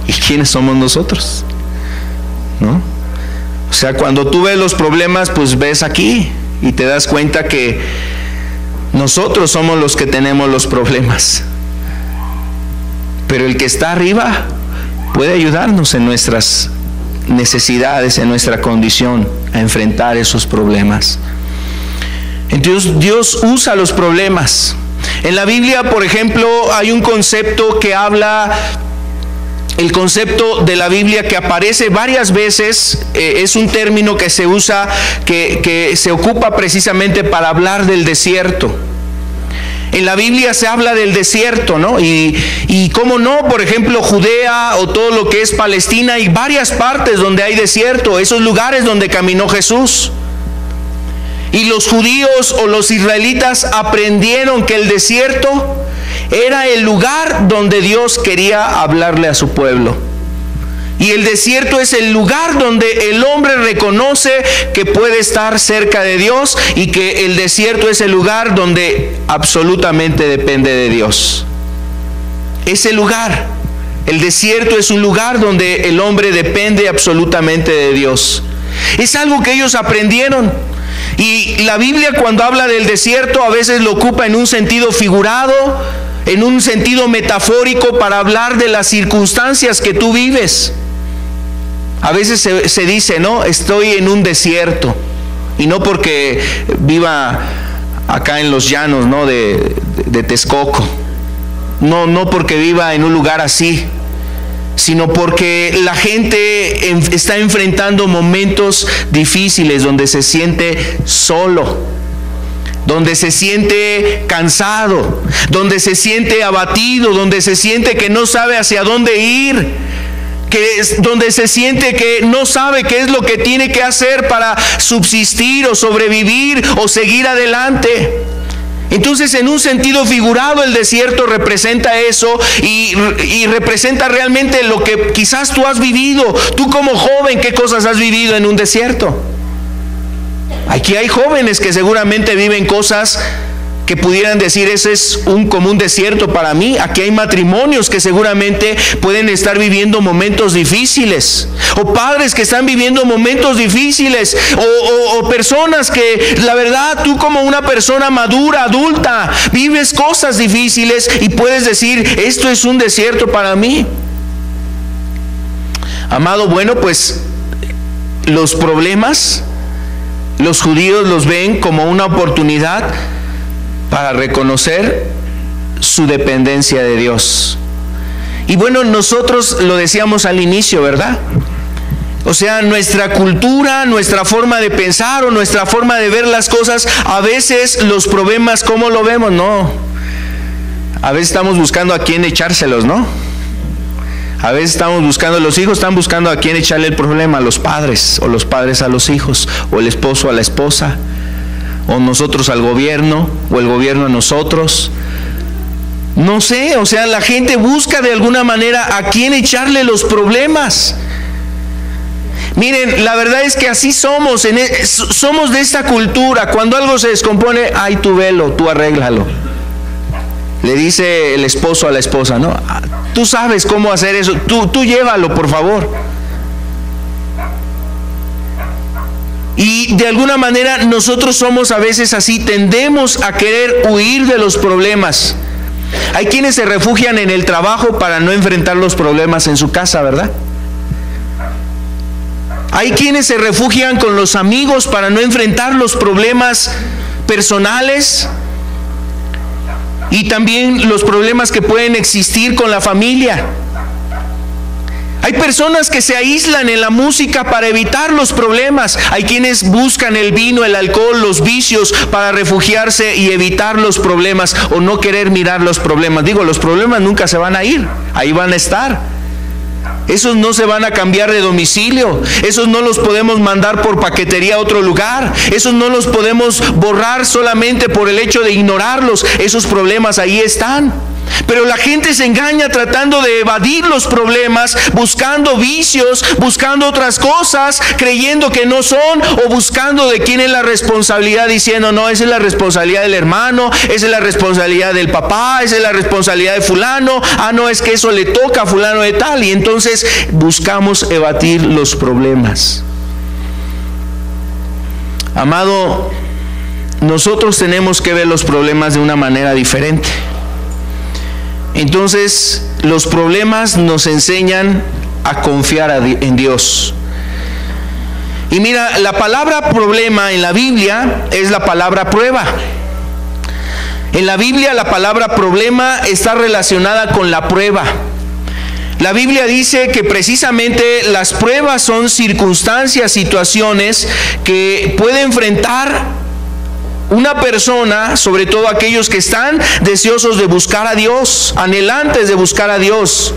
y quiénes somos nosotros, ¿no? O sea, cuando tú ves los problemas, pues ves aquí y te das cuenta que nosotros somos los que tenemos los problemas. Pero el que está arriba puede ayudarnos en nuestras necesidades, en nuestra condición, a enfrentar esos problemas. Entonces Dios usa los problemas. En la Biblia, por ejemplo, hay un concepto que habla, el concepto de la Biblia que aparece varias veces, es un término que se usa, que se ocupa precisamente para hablar del desierto. En la Biblia se habla del desierto, ¿no? Y cómo no, por ejemplo, Judea o todo lo que es Palestina, hay varias partes donde hay desierto, esos lugares donde caminó Jesús. Y los judíos o los israelitas aprendieron que el desierto era el lugar donde Dios quería hablarle a su pueblo. Y el desierto es el lugar donde el hombre reconoce que puede estar cerca de Dios, y que el desierto es el lugar donde absolutamente depende de Dios. Ese lugar, el desierto, es un lugar donde el hombre depende absolutamente de Dios. Es algo que ellos aprendieron. Y la Biblia, cuando habla del desierto, a veces lo ocupa en un sentido figurado, en un sentido metafórico, para hablar de las circunstancias que tú vives. A veces se dice, ¿no? Estoy en un desierto. Y no porque viva acá en los llanos, ¿no? de Texcoco. No porque viva en un lugar así, sino porque la gente está enfrentando momentos difíciles, donde se siente solo, donde se siente cansado, donde se siente abatido, donde se siente que no sabe hacia dónde ir, donde se siente que no sabe qué es lo que tiene que hacer para subsistir o sobrevivir o seguir adelante. Entonces, en un sentido figurado, el desierto representa eso, y representa realmente lo que quizás tú has vivido. Tú como joven, ¿qué cosas has vivido en un desierto? Aquí hay jóvenes que seguramente viven cosas que pudieran decir, ese es un común desierto para mí. Aquí hay matrimonios que seguramente pueden estar viviendo momentos difíciles, o padres que están viviendo momentos difíciles, o personas que la verdad tú como una persona madura, adulta, vives cosas difíciles y puedes decir, esto es un desierto para mí. Amado, bueno, pues los problemas, los judíos los ven como una oportunidad para reconocer su dependencia de Dios. Y bueno, nosotros lo decíamos al inicio, ¿verdad? O sea, nuestra cultura, nuestra forma de pensar o nuestra forma de ver las cosas, a veces los problemas, ¿cómo lo vemos? No. A veces estamos buscando a quién echárselos, ¿no? A veces estamos buscando, los hijos están buscando a quién echarle el problema, a los padres, o los padres a los hijos, o el esposo a la esposa, o nosotros al gobierno, o el gobierno a nosotros. No sé, o sea, la gente busca de alguna manera a quién echarle los problemas. Miren, la verdad es que así somos, somos de esta cultura. Cuando algo se descompone, ay, tú velo, tú arréglalo. Le dice el esposo a la esposa, ¿no? Tú sabes cómo hacer eso, tú llévalo, por favor. Y de alguna manera nosotros somos a veces así, tendemos a querer huir de los problemas. Hay quienes se refugian en el trabajo para no enfrentar los problemas en su casa, ¿verdad? Hay quienes se refugian con los amigos para no enfrentar los problemas personales y también los problemas que pueden existir con la familia. Hay personas que se aíslan en la música para evitar los problemas. Hay quienes buscan el vino, el alcohol, los vicios para refugiarse y evitar los problemas o no querer mirar los problemas. Digo, los problemas nunca se van a ir, ahí van a estar. Esos no se van a cambiar de domicilio, esos no los podemos mandar por paquetería a otro lugar, esos no los podemos borrar solamente por el hecho de ignorarlos. Esos problemas ahí están. Pero la gente se engaña tratando de evadir los problemas, buscando vicios, buscando otras cosas, creyendo que no son, o buscando de quién es la responsabilidad, diciendo, no, esa es la responsabilidad del hermano, esa es la responsabilidad del papá, esa es la responsabilidad de fulano, no, es que eso le toca a fulano de tal, y entonces buscamos evadir los problemas. Amado, nosotros tenemos que ver los problemas de una manera diferente. Entonces, los problemas nos enseñan a confiar en Dios. Y mira, la palabra problema en la Biblia es la palabra prueba. En la Biblia la palabra problema está relacionada con la prueba. La Biblia dice que precisamente las pruebas son circunstancias, situaciones que puede enfrentar una persona, sobre todo aquellos que están deseosos de buscar a Dios, anhelantes de buscar a Dios.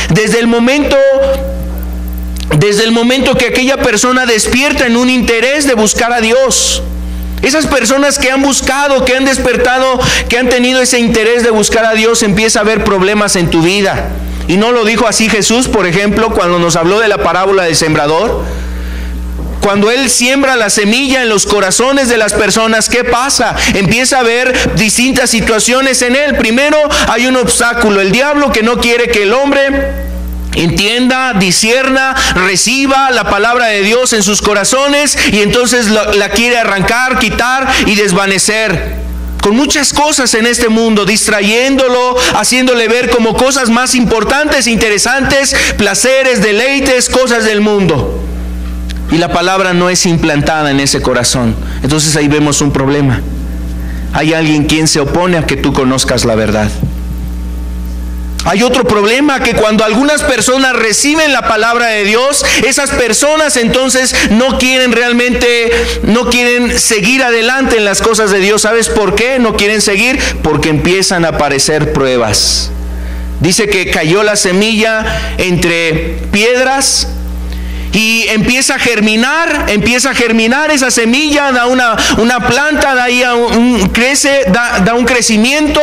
Desde el momento que aquella persona despierta en un interés de buscar a Dios. Esas personas que han buscado, que han despertado, que han tenido ese interés de buscar a Dios, empieza a haber problemas en tu vida. Y no lo dijo así Jesús, por ejemplo, cuando nos habló de la parábola del sembrador. Cuando Él siembra la semilla en los corazones de las personas, ¿qué pasa? Empieza a haber distintas situaciones en él. Primero hay un obstáculo, el diablo, que no quiere que el hombre entienda, discierna, reciba la palabra de Dios en sus corazones, y entonces la quiere arrancar, quitar y desvanecer con muchas cosas en este mundo, distrayéndolo, haciéndole ver como cosas más importantes, interesantes, placeres, deleites, cosas del mundo. Y la palabra no es implantada en ese corazón. Entonces ahí vemos un problema. Hay alguien quien se opone a que tú conozcas la verdad. Hay otro problema, que cuando algunas personas reciben la palabra de Dios, esas personas entonces no quieren seguir adelante en las cosas de Dios. ¿Sabes por qué no quieren seguir? Porque empiezan a aparecer pruebas. Dice que cayó la semilla entre piedras y empieza a germinar esa semilla, da una planta, da ahí crece, da un crecimiento,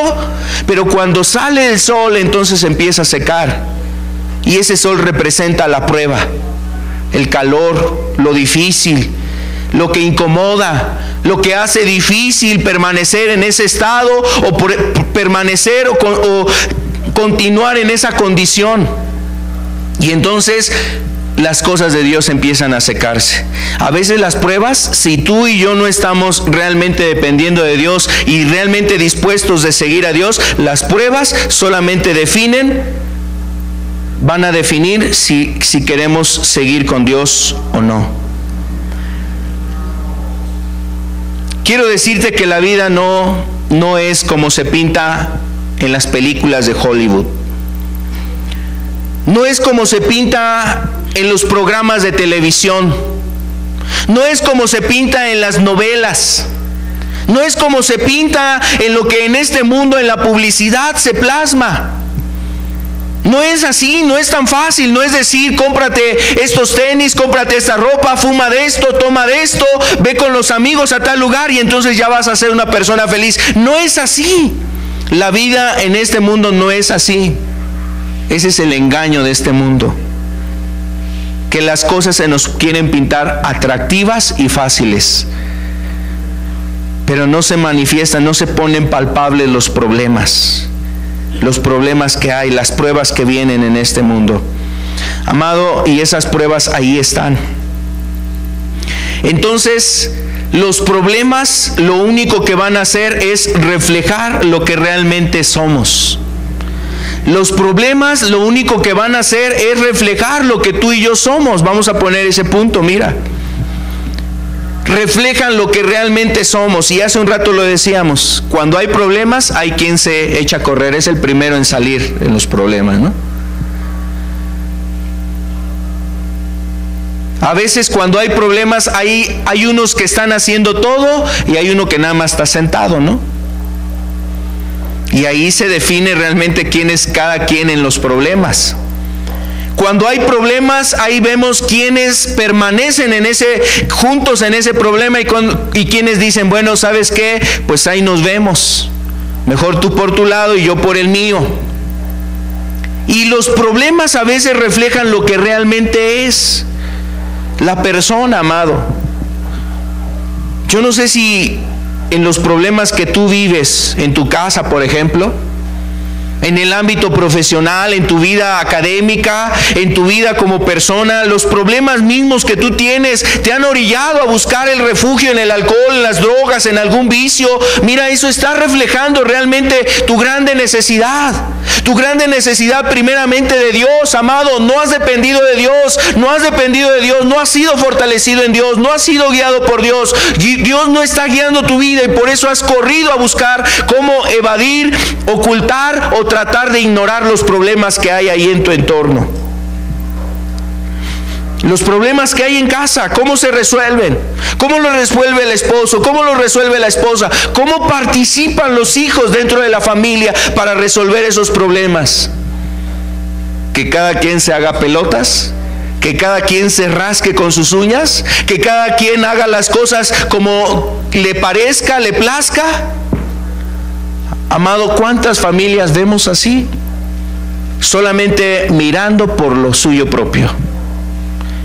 pero cuando sale el sol entonces empieza a secar, y ese sol representa la prueba, el calor, lo difícil, lo que incomoda, lo que hace difícil permanecer en ese estado o permanecer o continuar en esa condición. Y entonces las cosas de Dios empiezan a secarse. A veces las pruebas, si tú y yo no estamos realmente dependiendo de Dios y realmente dispuestos de seguir a Dios, las pruebas solamente van a definir si queremos seguir con Dios o no. Quiero decirte que la vida no es como se pinta en las películas de Hollywood. No es como se pinta en los programas de televisión. No es como se pinta en las novelas. No es como se pinta en lo que en este mundo, en la publicidad, se plasma. No es así, no es tan fácil. No es decir, cómprate estos tenis, cómprate esta ropa, fuma de esto, toma de esto, ve con los amigos a tal lugar y entonces ya vas a ser una persona feliz. No es así. La vida en este mundo no es así. Ese es el engaño de este mundo, que las cosas se nos quieren pintar atractivas y fáciles, pero no se manifiestan, no se ponen palpables los problemas que hay, las pruebas que vienen en este mundo. Amado, y esas pruebas ahí están. Entonces, los problemas lo único que van a hacer es reflejar lo que realmente somos. Los problemas lo único que van a hacer es reflejar lo que tú y yo somos. Vamos a poner ese punto, mira. Reflejan lo que realmente somos. Y hace un rato lo decíamos, cuando hay problemas hay quien se echa a correr, es el primero en salir en los problemas, ¿no? A veces cuando hay problemas hay unos que están haciendo todo y hay uno que nada más está sentado, ¿no? Y ahí se define realmente quién es cada quien en los problemas. Cuando hay problemas, ahí vemos quiénes permanecen juntos en ese problema y quienes dicen, bueno, ¿sabes qué? Pues ahí nos vemos. Mejor tú por tu lado y yo por el mío. Y los problemas a veces reflejan lo que realmente es la persona, amado. Yo no sé si en los problemas que tú vives en tu casa, por ejemplo, en el ámbito profesional, en tu vida académica, en tu vida como persona, los problemas mismos que tú tienes te han orillado a buscar el refugio en el alcohol, en las drogas, en algún vicio. Mira, eso está reflejando realmente tu grande necesidad primeramente de Dios, amado. No has dependido de Dios, no has sido fortalecido en Dios, no has sido guiado por Dios. Dios no está guiando tu vida y por eso has corrido a buscar cómo evadir, ocultar o tratar de ignorar los problemas que hay ahí en tu entorno. Los problemas que hay en casa, ¿cómo se resuelven? ¿Cómo lo resuelve el esposo? ¿Cómo lo resuelve la esposa? ¿Cómo participan los hijos dentro de la familia para resolver esos problemas? ¿Que cada quien se haga pelotas? ¿Que cada quien se rasque con sus uñas? ¿Que cada quien haga las cosas como le parezca, le plazca? Amado, ¿cuántas familias vemos así? Solamente mirando por lo suyo propio,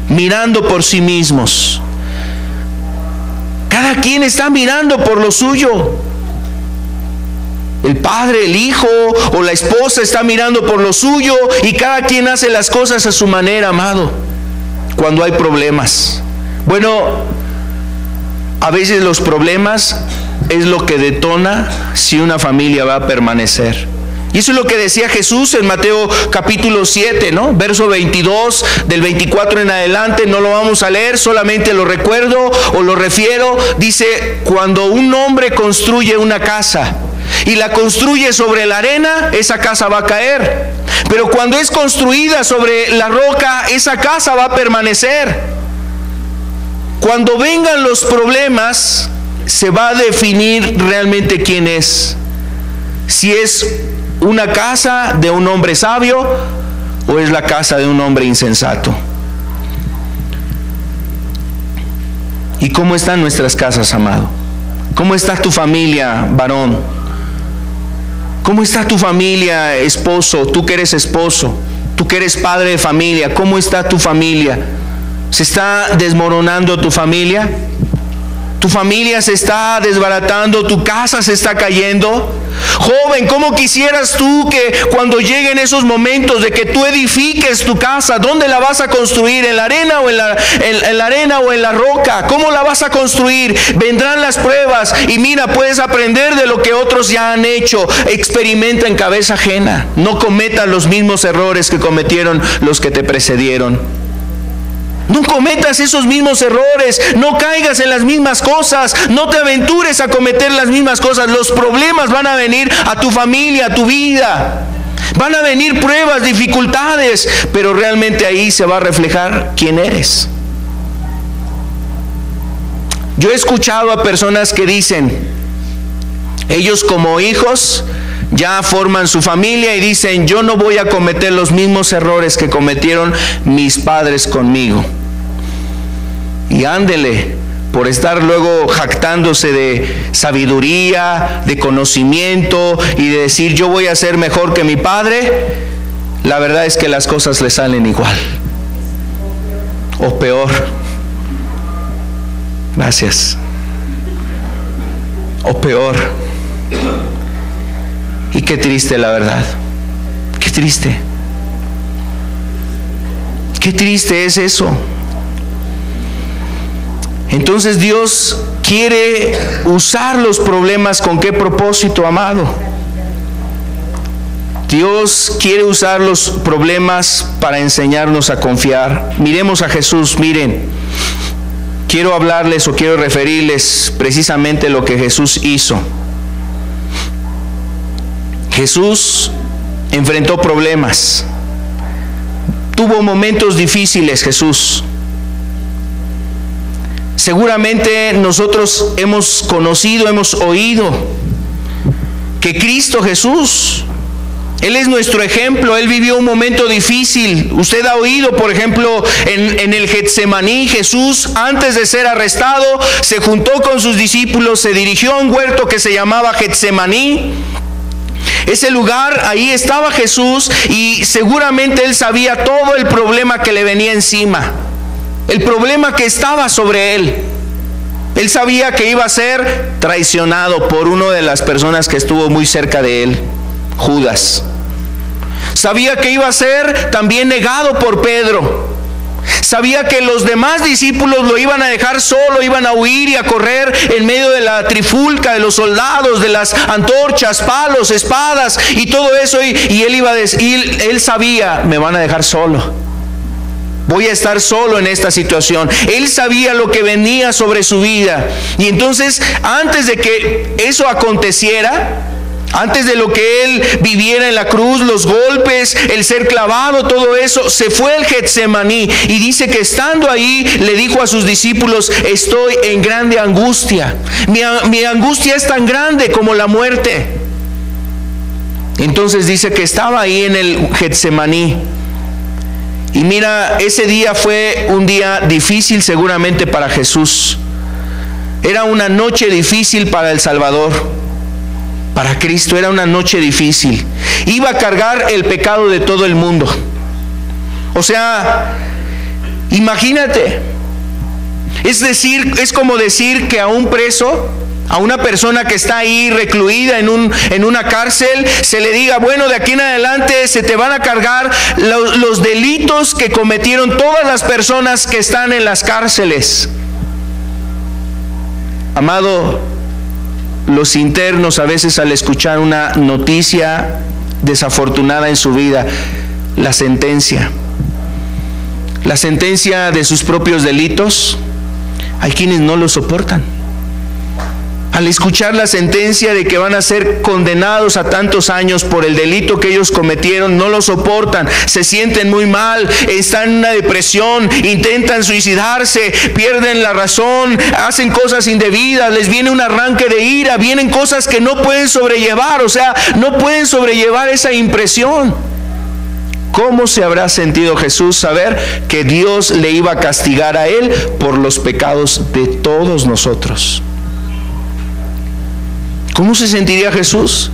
mirando por sí mismos. Cada quien está mirando por lo suyo. El padre, el hijo o la esposa está mirando por lo suyo y cada quien hace las cosas a su manera, amado. Cuando hay problemas, bueno, a veces los problemas es lo que detona si una familia va a permanecer. Y eso es lo que decía Jesús en Mateo capítulo 7, ¿no? Verso 22, del 24 en adelante, no lo vamos a leer, solamente lo recuerdo o lo refiero. Dice, cuando un hombre construye una casa y la construye sobre la arena, esa casa va a caer. Pero cuando es construida sobre la roca, esa casa va a permanecer. Cuando vengan los problemas, se va a definir realmente quién es. Si es una casa de un hombre sabio o es la casa de un hombre insensato. ¿Y cómo están nuestras casas, amado? ¿Cómo está tu familia, varón? ¿Cómo está tu familia, esposo? Tú que eres esposo, tú que eres padre de familia, ¿cómo está tu familia? ¿Se está desmoronando tu familia? Tu familia se está desbaratando, tu casa se está cayendo. Joven, ¿cómo quisieras tú que cuando lleguen esos momentos de que tú edifiques tu casa, ¿dónde la vas a construir? ¿En la arena o en la arena o en la roca? ¿Cómo la vas a construir? Vendrán las pruebas y mira, puedes aprender de lo que otros ya han hecho. Experimenta en cabeza ajena. No cometas los mismos errores que cometieron los que te precedieron. No cometas esos mismos errores, no caigas en las mismas cosas, no te aventures a cometer las mismas cosas. Los problemas van a venir a tu familia, a tu vida. Van a venir pruebas, dificultades, pero realmente ahí se va a reflejar quién eres. Yo he escuchado a personas que dicen, ellos como hijos ya forman su familia y dicen, yo no voy a cometer los mismos errores que cometieron mis padres conmigo. Y ándele, por estar luego jactándose de sabiduría, de conocimiento y de decir, yo voy a ser mejor que mi padre, la verdad es que las cosas le salen igual o peor. Gracias. O peor. Y qué triste, la verdad. Qué triste. Qué triste es eso. Entonces Dios quiere usar los problemas. ¿Con qué propósito, amado? Dios quiere usar los problemas para enseñarnos a confiar. Miremos a Jesús, miren. Quiero hablarles o quiero referirles precisamente lo que Jesús hizo. Jesús enfrentó problemas. Tuvo momentos difíciles, Jesús. Seguramente nosotros hemos conocido, hemos oído que Cristo Jesús, Él es nuestro ejemplo. Él vivió un momento difícil. Usted ha oído, por ejemplo, en el Getsemaní, Jesús, antes de ser arrestado, se juntó con sus discípulos, se dirigió a un huerto que se llamaba Getsemaní. Ese lugar, ahí estaba Jesús y seguramente Él sabía todo el problema que le venía encima. El problema que estaba sobre Él. Él sabía que iba a ser traicionado por una de las personas que estuvo muy cerca de Él, Judas. Sabía que iba a ser también negado por Pedro. Sabía que los demás discípulos lo iban a dejar solo, iban a huir y a correr en medio de la trifulca de los soldados, de las antorchas, palos, espadas y todo eso. Y él iba a decir, él sabía, me van a dejar solo. Voy a estar solo en esta situación. Él sabía lo que venía sobre su vida. Y entonces, antes de que eso aconteciera, antes de lo que Él viviera en la cruz, los golpes, el ser clavado, todo eso, se fue al Getsemaní. Y dice que estando ahí, le dijo a sus discípulos, estoy en grande angustia. Mi angustia es tan grande como la muerte. Entonces dice que estaba ahí en el Getsemaní. Y mira, ese día fue un día difícil seguramente para Jesús. Era una noche difícil para el Salvador. Para Cristo era una noche difícil. Iba a cargar el pecado de todo el mundo. O sea, imagínate. Es decir, es como decir que a un preso, a una persona que está ahí recluida en una cárcel, se le diga, bueno, de aquí en adelante se te van a cargar los delitos que cometieron todas las personas que están en las cárceles. Amado, los internos a veces al escuchar una noticia desafortunada en su vida, la sentencia de sus propios delitos, hay quienes no lo soportan. Al escuchar la sentencia de que van a ser condenados a tantos años por el delito que ellos cometieron, no lo soportan, se sienten muy mal, están en una depresión, intentan suicidarse, pierden la razón, hacen cosas indebidas, les viene un arranque de ira, vienen cosas que no pueden sobrellevar, o sea, no pueden sobrellevar esa impresión. ¿Cómo se habrá sentido Jesús saber que Dios le iba a castigar a él por los pecados de todos nosotros? ¿Cómo se sentiría Jesús?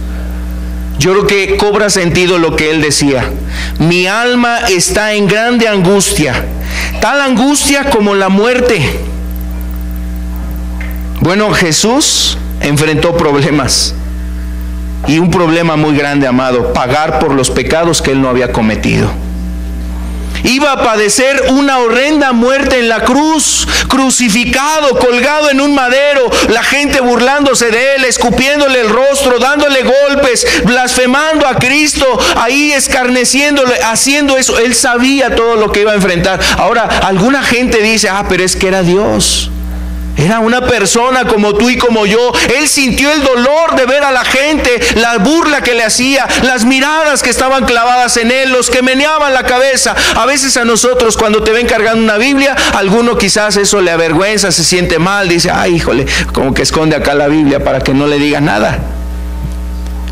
Yo creo que cobra sentido lo que él decía. Mi alma está en grande angustia, tal angustia como la muerte. Bueno, Jesús enfrentó problemas. Y un problema muy grande, amado: pagar por los pecados que Él no había cometido. Iba a padecer una horrenda muerte en la cruz, crucificado, colgado en un madero, la gente burlándose de Él, escupiéndole el rostro, dándole golpes, blasfemando a Cristo, ahí escarneciéndole, haciendo eso. Él sabía todo lo que iba a enfrentar. Ahora, alguna gente dice: pero es que era Dios. Era una persona como tú y como yo. Él sintió el dolor de ver a la gente, la burla que le hacía, las miradas que estaban clavadas en Él, los que meneaban la cabeza. A veces a nosotros, cuando te ven cargando una Biblia, alguno quizás eso le avergüenza, se siente mal, dice: híjole, como que esconde acá la Biblia para que no le diga nada.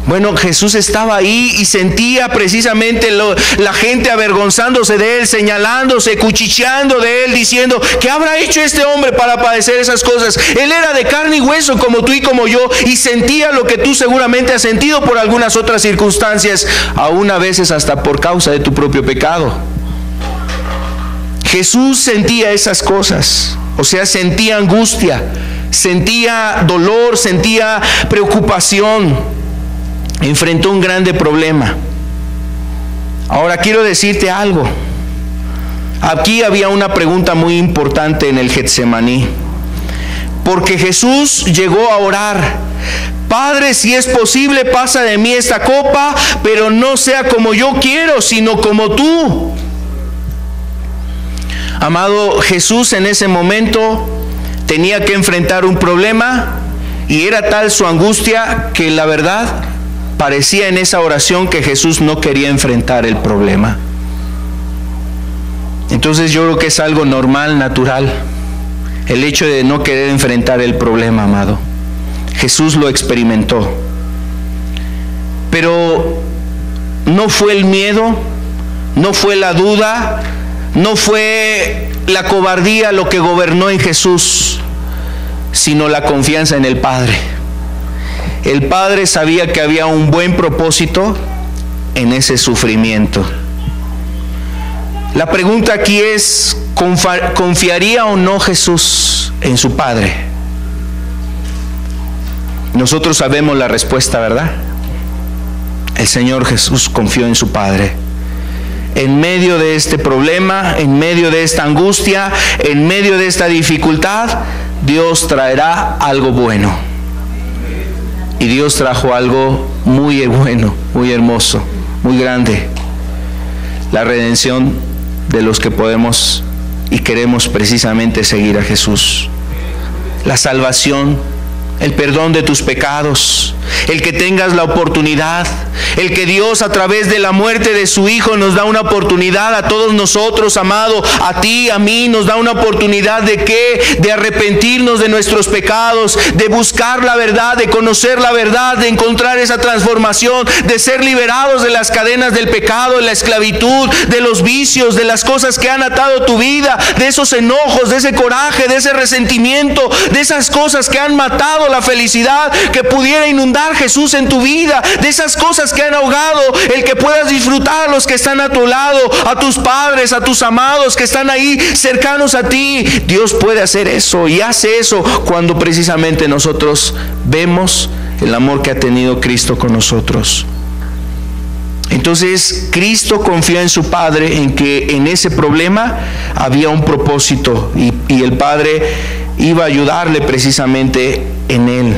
Bueno, Jesús estaba ahí y sentía precisamente la gente avergonzándose de Él, señalándose, cuchicheando de Él, diciendo: ¿qué habrá hecho este hombre para padecer esas cosas? Él era de carne y hueso como tú y como yo, y sentía lo que tú seguramente has sentido por algunas otras circunstancias, aún a veces hasta por causa de tu propio pecado. Jesús sentía esas cosas, o sea, sentía angustia, sentía dolor, sentía preocupación. Enfrentó un grande problema. Ahora quiero decirte algo. Aquí había una pregunta muy importante en el Getsemaní, porque Jesús llegó a orar: Padre, si es posible, pasa de mí esta copa, pero no sea como yo quiero, sino como tú. Amado, Jesús en ese momento tenía que enfrentar un problema, y era tal su angustia que la verdad parecía en esa oración que Jesús no quería enfrentar el problema. Entonces yo creo que es algo normal, natural, el hecho de no querer enfrentar el problema, amado. Jesús lo experimentó. Pero no fue el miedo, no fue la duda, no fue la cobardía lo que gobernó en Jesús, sino la confianza en el Padre. El Padre sabía que había un buen propósito en ese sufrimiento. La pregunta aquí es: ¿confiaría o no Jesús en su Padre? Nosotros sabemos la respuesta, ¿verdad? El Señor Jesús confió en su Padre. En medio de este problema, en medio de esta angustia, en medio de esta dificultad, Dios traerá algo bueno. Y Dios trajo algo muy bueno, muy hermoso, muy grande: la redención de los que podemos y queremos precisamente seguir a Jesús. La salvación, el perdón de tus pecados, el que tengas la oportunidad, el que Dios a través de la muerte de su Hijo nos da una oportunidad a todos nosotros, amado, a ti, a mí, nos da una oportunidad de ¿qué? De arrepentirnos de nuestros pecados, de buscar la verdad, de conocer la verdad, de encontrar esa transformación, de ser liberados de las cadenas del pecado, de la esclavitud, de los vicios, de las cosas que han atado tu vida, de esos enojos, de ese coraje, de ese resentimiento, de esas cosas que han matado la felicidad que pudiera inundar Jesús en tu vida, de esas cosas que han ahogado el que puedas disfrutar a los que están a tu lado, a tus padres, a tus amados que están ahí cercanos a ti. Dios puede hacer eso, y hace eso cuando precisamente nosotros vemos el amor que ha tenido Cristo con nosotros. Entonces Cristo confió en su Padre, en que en ese problema había un propósito, y el Padre iba a ayudarle precisamente en él.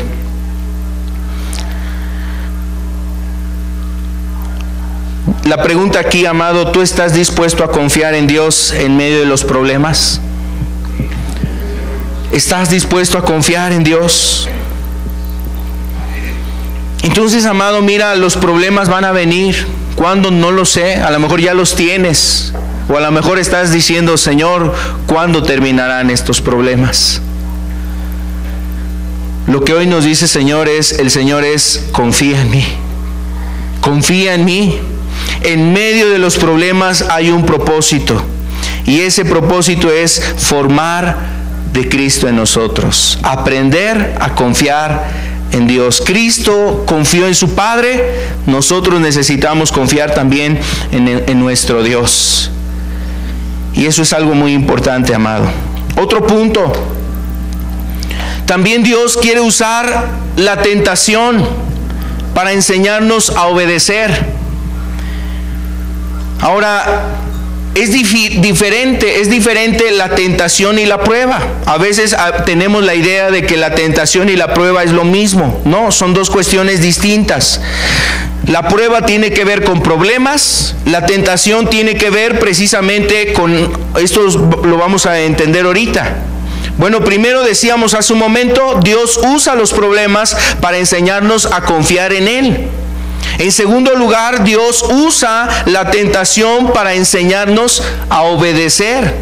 La pregunta aquí, amado: ¿tú estás dispuesto a confiar en Dios en medio de los problemas? ¿Estás dispuesto a confiar en Dios? Entonces, amado, mira, los problemas van a venir. ¿Cuándo? No lo sé. A lo mejor ya los tienes, o a lo mejor estás diciendo: Señor, ¿cuándo terminarán estos problemas? Lo que hoy nos dice el Señor es: confía en mí, confía en mí. En medio de los problemas hay un propósito, y ese propósito es formar de Cristo en nosotros, aprender a confiar en Dios. Cristo confió en su Padre, nosotros necesitamos confiar también en nuestro Dios, y eso es algo muy importante, amado. Otro punto: También Dios quiere usar la tentación para enseñarnos a obedecer. Ahora, es diferente la tentación y la prueba. A veces tenemos la idea de que la tentación y la prueba es lo mismo. No, son dos cuestiones distintas. La prueba tiene que ver con problemas, la tentación tiene que ver precisamente con, esto lo vamos a entender ahorita. Bueno, primero decíamos hace un momento, Dios usa los problemas para enseñarnos a confiar en Él. En segundo lugar, Dios usa la tentación para enseñarnos a obedecer.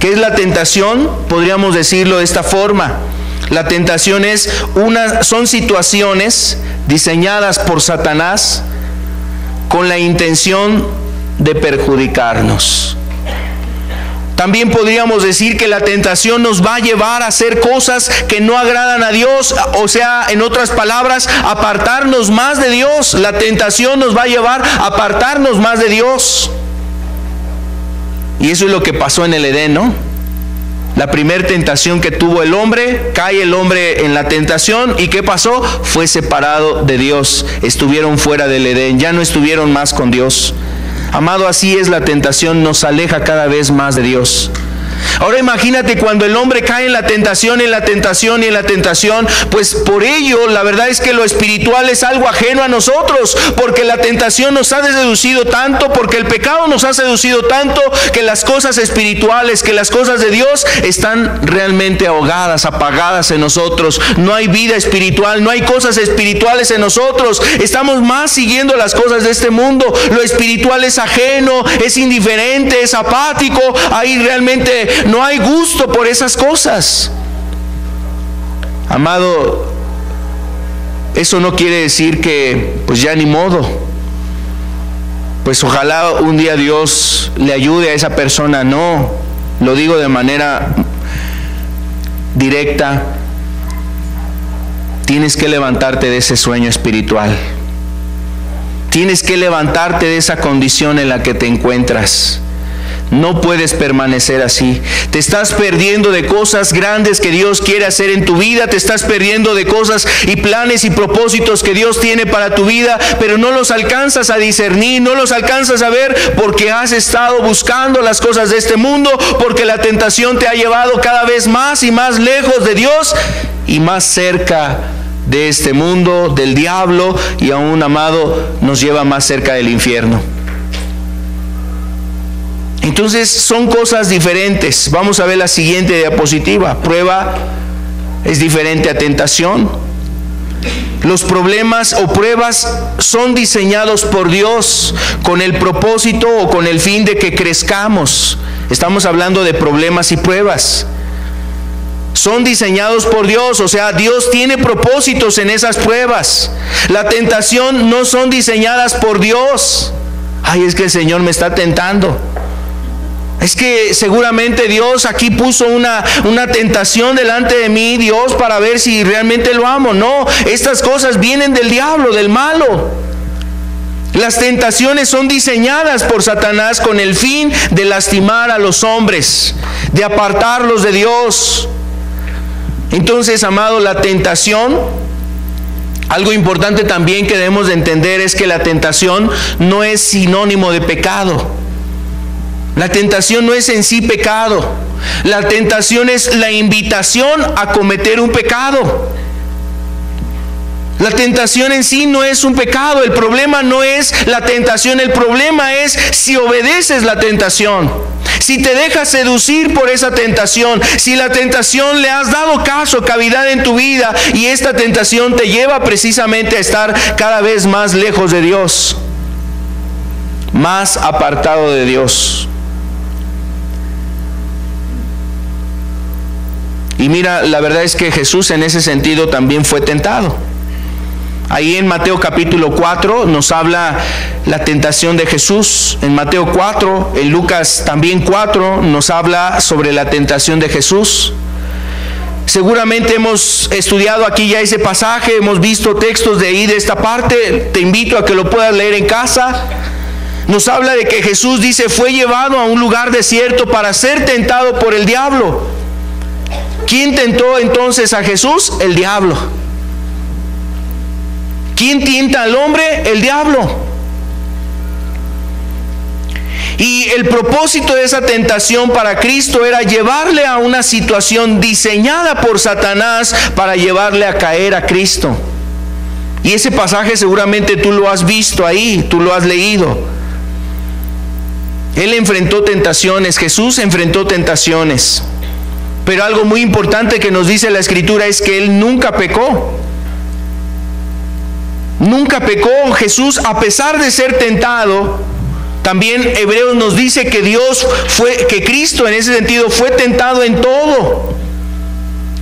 ¿Qué es la tentación? Podríamos decirlo de esta forma. La tentación son situaciones diseñadas por Satanás con la intención de perjudicarnos. También podríamos decir que la tentación nos va a llevar a hacer cosas que no agradan a Dios, o sea, en otras palabras, apartarnos más de Dios. La tentación nos va a llevar a apartarnos más de Dios. Y eso es lo que pasó en el Edén, ¿no? La primera tentación que tuvo el hombre, cae el hombre en la tentación, ¿y qué pasó? Fue separado de Dios, estuvieron fuera del Edén, ya no estuvieron más con Dios. Amado, así es la tentación, nos aleja cada vez más de Dios. Ahora imagínate cuando el hombre cae en la tentación, pues por ello la verdad es que lo espiritual es algo ajeno a nosotros, porque la tentación nos ha seducido tanto, porque el pecado nos ha seducido tanto, que las cosas espirituales, que las cosas de Dios están realmente ahogadas, apagadas en nosotros. No hay vida espiritual, no hay cosas espirituales en nosotros. Estamos más siguiendo las cosas de este mundo. Lo espiritual es ajeno, es indiferente, es apático. Ahí realmente no hay gusto por esas cosas. Amado, eso no quiere decir que pues ya ni modo. Pues ojalá un día Dios le ayude a esa persona. No, lo digo de manera directa. Tienes que levantarte de ese sueño espiritual. Tienes que levantarte de esa condición en la que te encuentras. No puedes permanecer así. Te estás perdiendo de cosas grandes que Dios quiere hacer en tu vida. Te estás perdiendo de cosas y planes y propósitos que Dios tiene para tu vida, pero no los alcanzas a discernir, no los alcanzas a ver porque has estado buscando las cosas de este mundo, porque la tentación te ha llevado cada vez más y más lejos de Dios y más cerca de este mundo, del diablo, y aún, amado, nos lleva más cerca del infierno. Entonces son cosas diferentes. Vamos a ver la siguiente diapositiva. Prueba es diferente a tentación. Los problemas o pruebas son diseñados por Dios con el propósito o con el fin de que crezcamos. Estamos hablando de problemas y pruebas. Son diseñados por Dios, o sea, Dios tiene propósitos en esas pruebas. La tentación no son diseñadas por Dios. Ay, es que el Señor me está tentando. Es que seguramente Dios aquí puso una tentación delante de mí, Dios, para ver si realmente lo amo. No, estas cosas vienen del diablo, del malo. Las tentaciones son diseñadas por Satanás con el fin de lastimar a los hombres, de apartarlos de Dios. Entonces, amado, la tentación, algo importante también que debemos de entender es que la tentación no es sinónimo de pecado. La tentación no es en sí pecado. La tentación es la invitación a cometer un pecado. La tentación en sí no es un pecado. El problema no es la tentación. El problema es si obedeces la tentación. Si te dejas seducir por esa tentación. Si la tentación le has dado caso, cavidad en tu vida, y esta tentación te lleva precisamente a estar cada vez más lejos de Dios, más apartado de Dios. Y mira, la verdad es que Jesús en ese sentido también fue tentado. Ahí en Mateo capítulo 4 nos habla la tentación de Jesús. En Mateo 4, en Lucas también 4 nos habla sobre la tentación de Jesús. Seguramente hemos estudiado aquí ya ese pasaje, hemos visto textos de ahí de esta parte. Te invito a que lo puedas leer en casa. Nos habla de que Jesús dice, fue llevado a un lugar desierto para ser tentado por el diablo. ¿Quién tentó entonces a Jesús? El diablo. ¿Quién tienta al hombre? El diablo. Y el propósito de esa tentación para Cristo era llevarle a una situación diseñada por Satanás para llevarle a caer a Cristo. Y ese pasaje seguramente tú lo has visto ahí, tú lo has leído. Él enfrentó tentaciones, Jesús enfrentó tentaciones. Pero algo muy importante que nos dice la Escritura es que Él nunca pecó. Nunca pecó. Jesús, a pesar de ser tentado, también Hebreos nos dice que Cristo en ese sentido fue tentado en todo.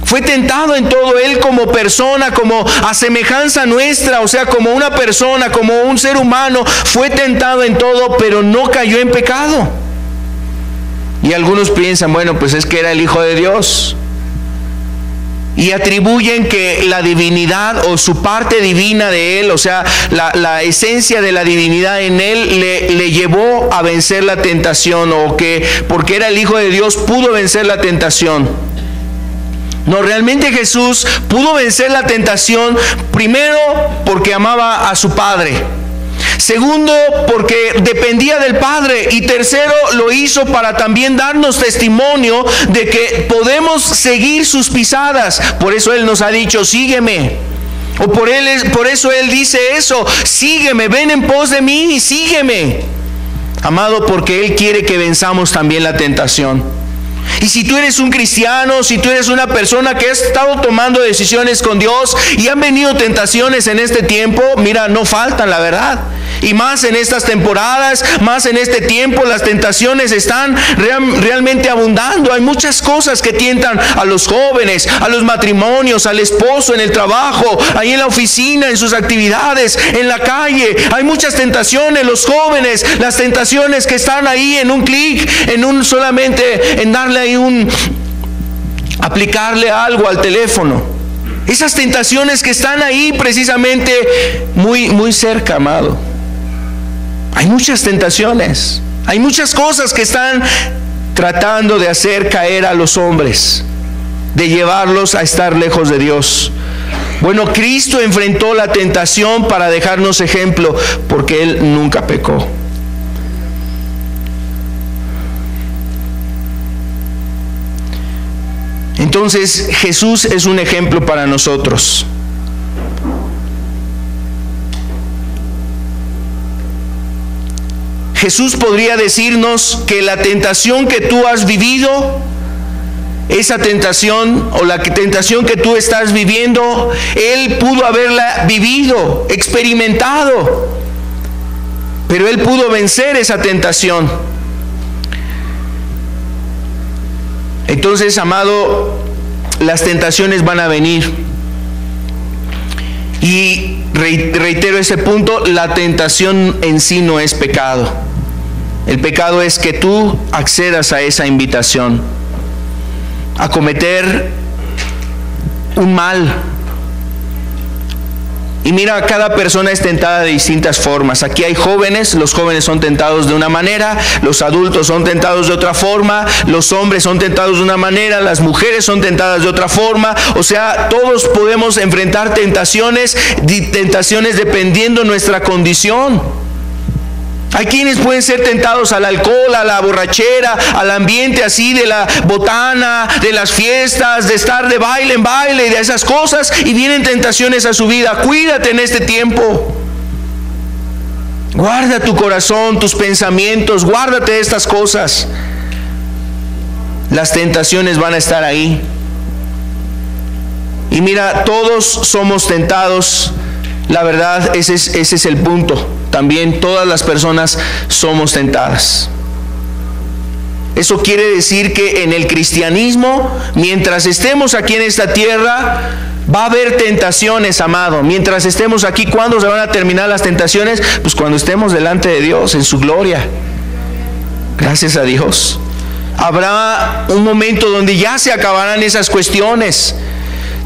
Fue tentado en todo. Él como persona, como a semejanza nuestra, o sea, como una persona, como un ser humano, fue tentado en todo, pero no cayó en pecado. Y algunos piensan, bueno, pues es que era el Hijo de Dios. Y atribuyen que la divinidad o su parte divina de Él, o sea, la esencia de la divinidad en Él le llevó a vencer la tentación, o que porque era el Hijo de Dios pudo vencer la tentación. No, realmente Jesús pudo vencer la tentación, primero porque amaba a su Padre. Segundo, porque dependía del Padre. Y tercero, lo hizo para también darnos testimonio de que podemos seguir sus pisadas. Por eso Él nos ha dicho, sígueme. O por eso Él dice eso, sígueme, ven en pos de mí y sígueme. Amado, porque Él quiere que venzamos también la tentación. Y si tú eres un cristiano, si tú eres una persona que ha estado tomando decisiones con Dios y han venido tentaciones en este tiempo, mira, no faltan, la verdad. Y más en estas temporadas, más en este tiempo, las tentaciones están realmente abundando. Hay muchas cosas que tientan a los jóvenes, a los matrimonios, al esposo, en el trabajo, ahí en la oficina, en sus actividades, en la calle. Hay muchas tentaciones, los jóvenes, las tentaciones que están ahí en un clic, solamente en darle ahí aplicarle algo al teléfono. Esas tentaciones que están ahí precisamente muy, muy cerca, amado. Hay muchas tentaciones, hay muchas cosas que están tratando de hacer caer a los hombres, de llevarlos a estar lejos de Dios. Bueno, Cristo enfrentó la tentación para dejarnos ejemplo, porque Él nunca pecó. Entonces, Jesús es un ejemplo para nosotros. Jesús podría decirnos que la tentación que tú has vivido, esa tentación o la tentación que tú estás viviendo, Él pudo haberla vivido, experimentado, pero Él pudo vencer esa tentación. Entonces, amado, las tentaciones van a venir. Y reitero ese punto, la tentación en sí no es pecado. El pecado es que tú accedas a esa invitación, a cometer un mal. Y mira, cada persona es tentada de distintas formas. Aquí hay jóvenes, los jóvenes son tentados de una manera, los adultos son tentados de otra forma, los hombres son tentados de una manera, las mujeres son tentadas de otra forma. O sea, todos podemos enfrentar tentaciones dependiendo nuestra condición. Hay quienes pueden ser tentados al alcohol, a la borrachera, al ambiente así de la botana, de las fiestas, de estar de baile en baile y de esas cosas, y vienen tentaciones a su vida. Cuídate en este tiempo. Guarda tu corazón, tus pensamientos, guárdate de estas cosas. Las tentaciones van a estar ahí. Y mira, todos somos tentados. La verdad, ese es el punto. También todas las personas somos tentadas. Eso quiere decir que en el cristianismo, mientras estemos aquí en esta tierra, va a haber tentaciones, amado. Mientras estemos aquí, ¿cuándo se van a terminar las tentaciones? Pues cuando estemos delante de Dios en su gloria. Gracias a Dios. Habrá un momento donde ya se acabarán esas cuestiones.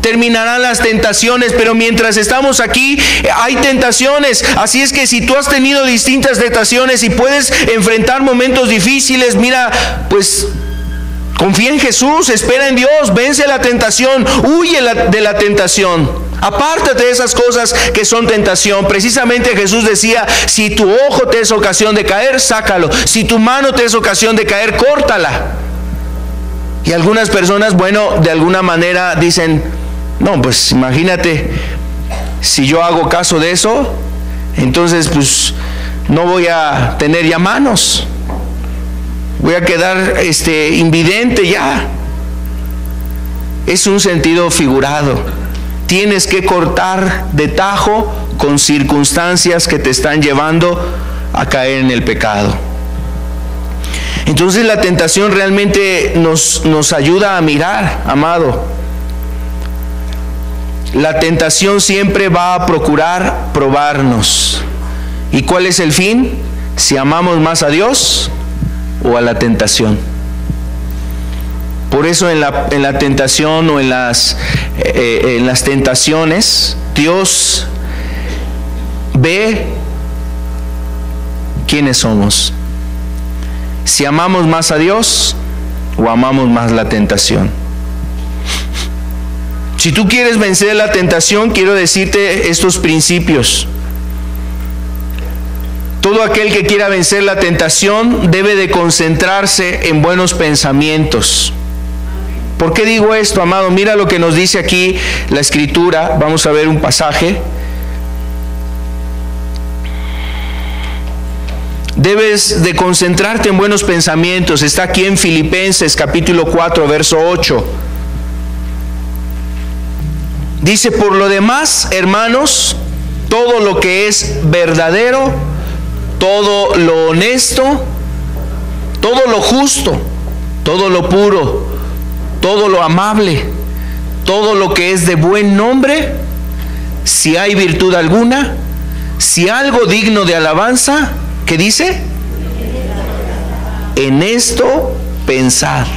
Terminarán las tentaciones, pero mientras estamos aquí hay tentaciones. Así es que si tú has tenido distintas tentaciones y puedes enfrentar momentos difíciles, mira, pues Confía en Jesús, espera en Dios, vence la tentación, huye de la tentación. Apártate de esas cosas que son tentación. Precisamente Jesús decía, si tu ojo te es ocasión de caer, sácalo. Si tu mano te es ocasión de caer, córtala. Y algunas personas, bueno, de alguna manera dicen, no, pues imagínate, si yo hago caso de eso, entonces pues no voy a tener ya manos. Voy a quedar invidente ya. Es un sentido figurado. Tienes que cortar de tajo con circunstancias que te están llevando a caer en el pecado. Entonces la tentación realmente nos ayuda a mirar, amado. La tentación siempre va a procurar probarnos. ¿Y cuál es el fin? Si amamos más a Dios o a la tentación. Por eso en la tentación o en las tentaciones, Dios ve quiénes somos. Si amamos más a Dios o amamos más la tentación. Si tú quieres vencer la tentación, quiero decirte estos principios. Todo aquel que quiera vencer la tentación debe de concentrarse en buenos pensamientos. ¿Por qué digo esto, amado? Mira lo que nos dice aquí la Escritura. Vamos a ver un pasaje. Debes de concentrarte en buenos pensamientos. Está aquí en Filipenses capítulo 4, verso 8. Dice, por lo demás, hermanos, todo lo que es verdadero, todo lo honesto, todo lo justo, todo lo puro, todo lo amable, todo lo que es de buen nombre, si hay virtud alguna, si algo digno de alabanza, ¿qué dice? En esto pensar.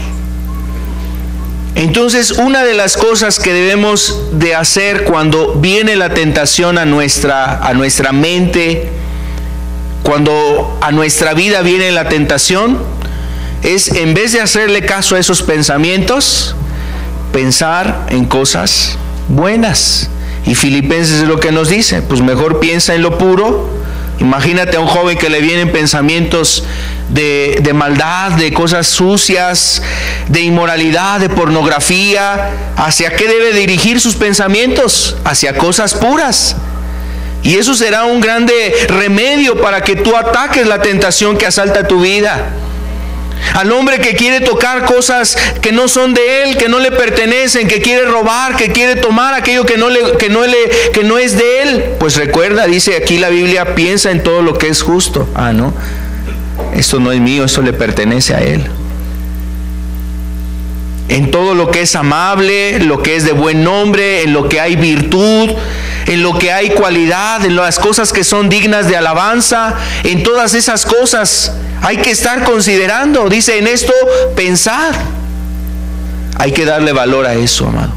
Entonces, una de las cosas que debemos de hacer cuando viene la tentación a nuestra mente, cuando a nuestra vida viene la tentación, es en vez de hacerle caso a esos pensamientos, pensar en cosas buenas. Y Filipenses es lo que nos dice, pues mejor piensa en lo puro. Imagínate a un joven que le vienen pensamientos de maldad, de cosas sucias, de inmoralidad, de pornografía. ¿Hacia qué debe dirigir sus pensamientos? Hacia cosas puras. Y eso será un grande remedio para que tú ataques la tentación que asalta tu vida. Al hombre que quiere tocar cosas que no son de él, que no le pertenecen, que quiere robar, que quiere tomar aquello que no es de él, pues recuerda, dice aquí la Biblia, piensa en todo lo que es justo. Ah, no, esto no es mío, esto le pertenece a él. En todo lo que es amable, lo que es de buen nombre, en lo que hay virtud, en lo que hay cualidad, en las cosas que son dignas de alabanza, en todas esas cosas hay que estar considerando. Dice, en esto pensar. Hay que darle valor a eso, amado.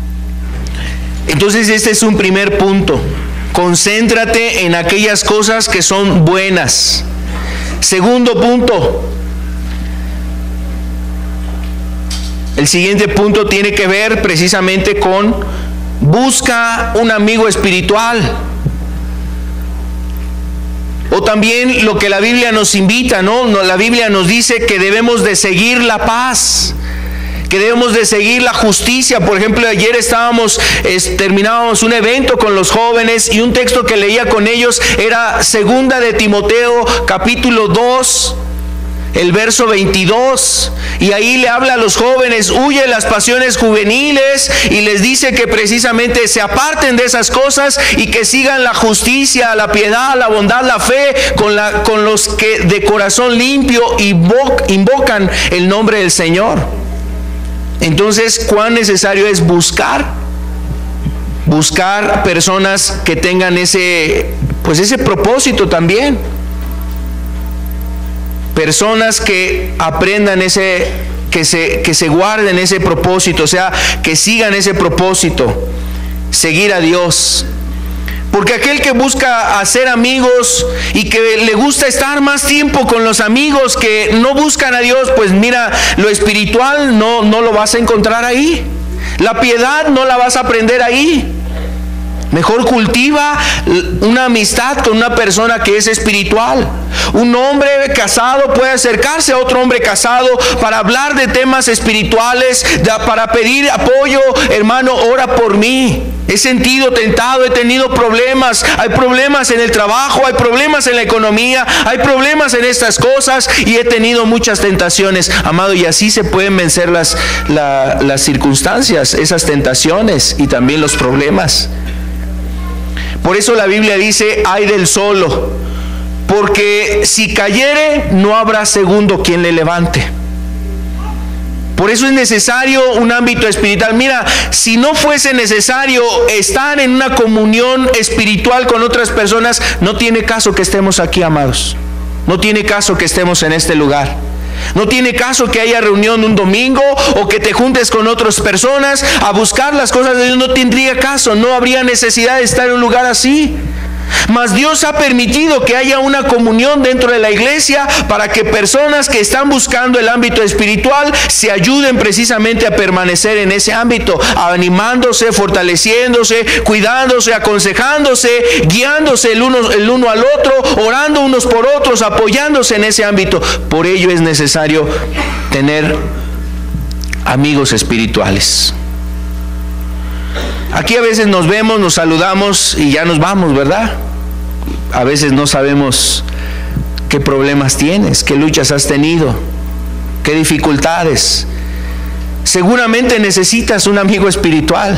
Entonces este es un primer punto. Concéntrate en aquellas cosas que son buenas. Segundo punto. El siguiente punto tiene que ver precisamente con busca un amigo espiritual. O también lo que la Biblia nos invita, ¿no? La Biblia nos dice que debemos de seguir la paz, que debemos de seguir la justicia. Por ejemplo, ayer terminábamos un evento con los jóvenes y un texto que leía con ellos era 2 de Timoteo capítulo 2, el verso 22, y ahí le habla a los jóvenes, huye de las pasiones juveniles, y les dice que precisamente se aparten de esas cosas y que sigan la justicia, la piedad, la bondad, la fe, con los que de corazón limpio invocan el nombre del Señor. Entonces, cuán necesario es buscar personas que tengan ese propósito también. Personas que aprendan que se guarden ese propósito, o sea, que sigan ese propósito, seguir a Dios. Porque aquel que busca hacer amigos y que le gusta estar más tiempo con los amigos que no buscan a Dios, pues mira, lo espiritual no lo vas a encontrar ahí. La piedad no la vas a aprender ahí. Mejor cultiva una amistad con una persona que es espiritual. Un hombre casado puede acercarse a otro hombre casado para hablar de temas espirituales, para pedir apoyo. Hermano, ora por mí. He sentido tentado, he tenido problemas. Hay problemas en el trabajo, hay problemas en la economía, hay problemas en estas cosas y he tenido muchas tentaciones, amado. Y así se pueden vencer las circunstancias, esas tentaciones y también los problemas. Por eso la Biblia dice, ay del solo, porque si cayere no habrá segundo quien le levante. Por eso es necesario un ámbito espiritual. Mira, si no fuese necesario estar en una comunión espiritual con otras personas, no tiene caso que estemos aquí, amados. No tiene caso que estemos en este lugar. No tiene caso que haya reunión un domingo o que te juntes con otras personas a buscar las cosas de Dios. No tendría caso, no habría necesidad de estar en un lugar así. Mas Dios ha permitido que haya una comunión dentro de la iglesia para que personas que están buscando el ámbito espiritual se ayuden precisamente a permanecer en ese ámbito, animándose, fortaleciéndose, cuidándose, aconsejándose, guiándose el uno al otro, orando unos por otros, apoyándose en ese ámbito. Por ello es necesario tener amigos espirituales. Aquí a veces nos vemos, nos saludamos y ya nos vamos, ¿verdad? A veces no sabemos qué problemas tienes, qué luchas has tenido, qué dificultades. Seguramente necesitas un amigo espiritual.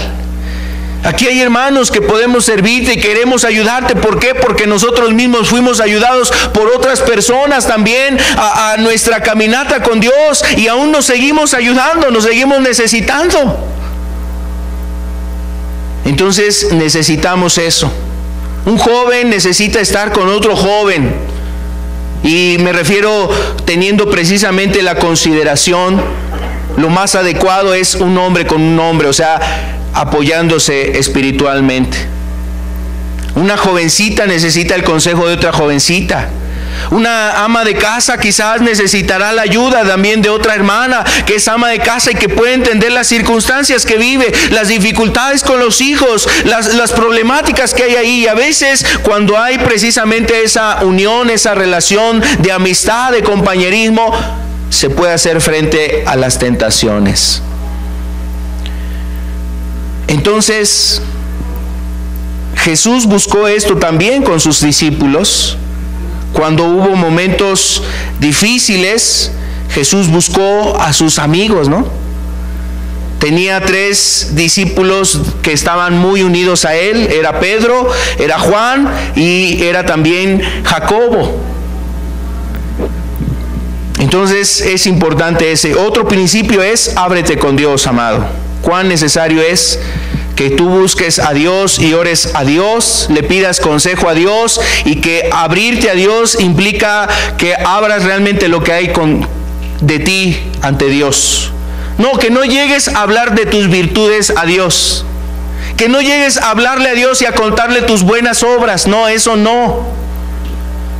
Aquí hay hermanos que podemos servirte y queremos ayudarte. ¿Por qué? Porque nosotros mismos fuimos ayudados por otras personas también a nuestra caminata con Dios y aún nos seguimos ayudando, nos seguimos necesitando. Entonces necesitamos eso. Un joven necesita estar con otro joven. Y me refiero teniendo precisamente la consideración, lo más adecuado es un hombre con un hombre, o sea, apoyándose espiritualmente. Una jovencita necesita el consejo de otra jovencita. Una ama de casa quizás necesitará la ayuda también de otra hermana que es ama de casa y que puede entender las circunstancias que vive, las dificultades con los hijos, las problemáticas que hay ahí. Y a veces cuando hay precisamente esa unión, esa relación de amistad, de compañerismo, se puede hacer frente a las tentaciones. Entonces, Jesús buscó esto también con sus discípulos. Cuando hubo momentos difíciles, Jesús buscó a sus amigos, ¿no? Tenía 3 discípulos que estaban muy unidos a él. Era Pedro, era Juan y era también Jacobo. Entonces es importante ese. Otro principio es ábrete con Dios, amado. Cuán necesario es que tú busques a Dios y ores a Dios, le pidas consejo a Dios, y que abrirte a Dios implica que abras realmente lo que hay de ti ante Dios. No, que no llegues a hablar de tus virtudes a Dios, que no llegues a hablarle a Dios y a contarle tus buenas obras. No, eso no.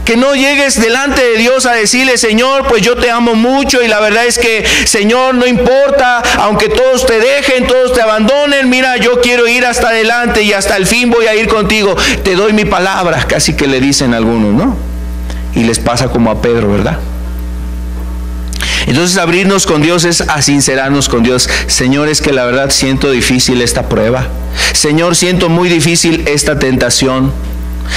Que no llegues delante de Dios a decirle: Señor, pues yo te amo mucho y la verdad es que, Señor, no importa, aunque todos te dejen, todos te abandonen, mira, yo quiero ir hasta adelante y hasta el fin voy a ir contigo. Te doy mi palabra, casi que le dicen algunos, ¿no? Y les pasa como a Pedro, ¿verdad? Entonces abrirnos con Dios es a sincerarnos con Dios. Señor, es que la verdad siento difícil esta prueba. Señor, siento muy difícil esta tentación.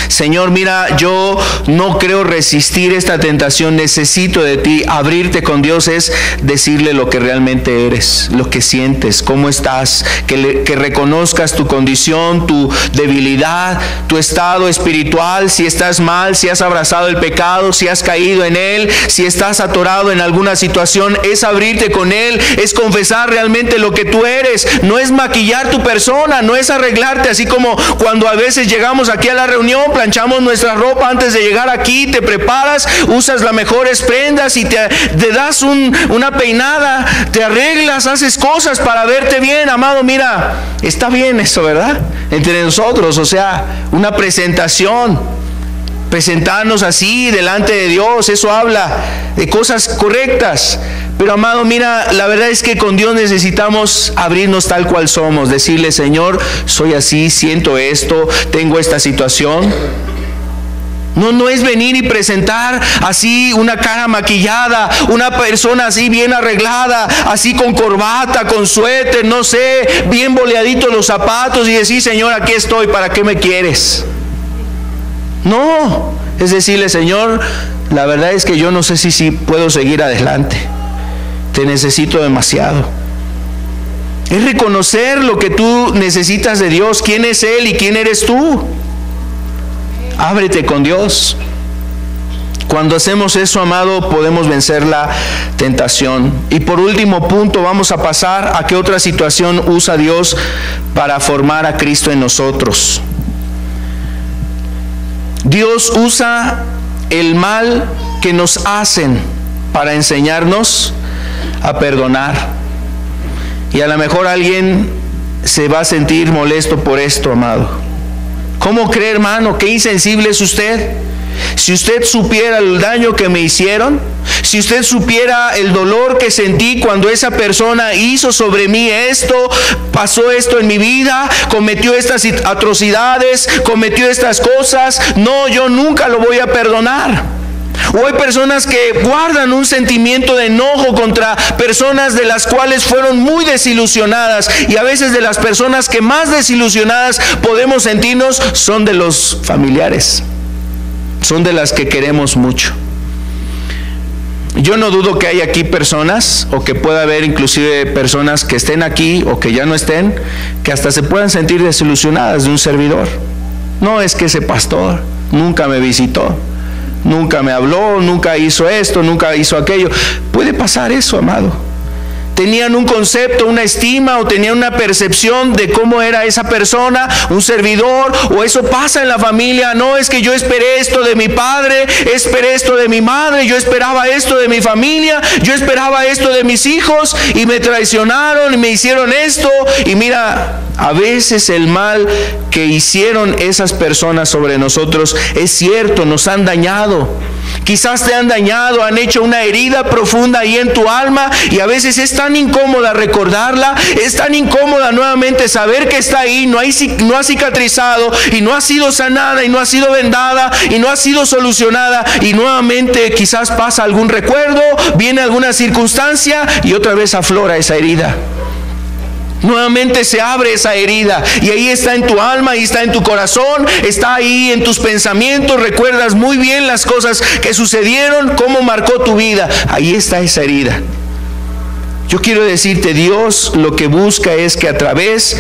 Señor, mira, yo no creo resistir esta tentación, necesito de ti. Abrirte con Dios es decirle lo que realmente eres, lo que sientes, cómo estás, que reconozcas tu condición, tu debilidad, tu estado espiritual, si estás mal, si has abrazado el pecado, si has caído en él, si estás atorado en alguna situación. Es abrirte con él, es confesar realmente lo que tú eres. No es maquillar tu persona, no es arreglarte así como cuando a veces llegamos aquí a la reunión planchamos nuestra ropa antes de llegar aquí, te preparas, usas las mejores prendas y te das una peinada, te arreglas, haces cosas para verte bien. Amado, mira, está bien eso, ¿verdad? Entre nosotros, o sea, una presentación, presentarnos así delante de Dios, eso habla de cosas correctas. Pero amado, mira, la verdad es que con Dios necesitamos abrirnos tal cual somos, decirle: Señor, soy así, siento esto, tengo esta situación. No es venir y presentar así una cara maquillada, una persona así bien arreglada, así con corbata, con suéter, no sé, bien boleaditos los zapatos y decir: Señor, aquí estoy, ¿para qué me quieres? No, es decirle: Señor, la verdad es que yo no sé si puedo seguir adelante. Te necesito demasiado. Es reconocer lo que tú necesitas de Dios, quién es Él y quién eres tú. Ábrete con Dios. Cuando hacemos eso, amado, podemos vencer la tentación. Y por último punto, vamos a pasar a qué otra situación usa Dios para formar a Cristo en nosotros. Dios usa el mal que nos hacen para enseñarnos a perdonar. Y a lo mejor alguien se va a sentir molesto por esto, amado. ¿Cómo cree, hermano? ¿Qué insensible es usted? Si usted supiera el daño que me hicieron, si usted supiera el dolor que sentí cuando esa persona hizo sobre mí esto, pasó esto en mi vida, cometió estas atrocidades, cometió estas cosas, no, yo nunca lo voy a perdonar. O hay personas que guardan un sentimiento de enojo contra personas de las cuales fueron muy desilusionadas, y a veces de las personas que más desilusionadas podemos sentirnos son de los familiares, son de las que queremos mucho. Yo no dudo que hay aquí personas, o que pueda haber inclusive personas que estén aquí o que ya no estén, que hasta se puedan sentir desilusionadas de un servidor. No, es que ese pastor nunca me visitó, nunca me habló, nunca hizo esto, nunca hizo aquello. Puede pasar eso, amado. Tenían un concepto, una estima, o tenían una percepción de cómo era esa persona, un servidor, o eso pasa en la familia. No, es que yo esperé esto de mi padre, esperé esto de mi madre, yo esperaba esto de mi familia, yo esperaba esto de mis hijos, y me traicionaron y me hicieron esto. Y mira, a veces el mal que hicieron esas personas sobre nosotros, es cierto, nos han dañado. Quizás te han dañado, han hecho una herida profunda ahí en tu alma, y a veces es tan incómoda recordarla, es tan incómoda nuevamente saber que está ahí, no ha cicatrizado, y no ha sido sanada, y no ha sido vendada, y no ha sido solucionada, y nuevamente quizás pasa algún recuerdo, viene alguna circunstancia y otra vez aflora esa herida. Nuevamente se abre esa herida, y ahí está en tu alma, ahí está en tu corazón, está ahí en tus pensamientos. Recuerdas muy bien las cosas que sucedieron, cómo marcó tu vida. Ahí está esa herida. Yo quiero decirte, Dios lo que busca es que a través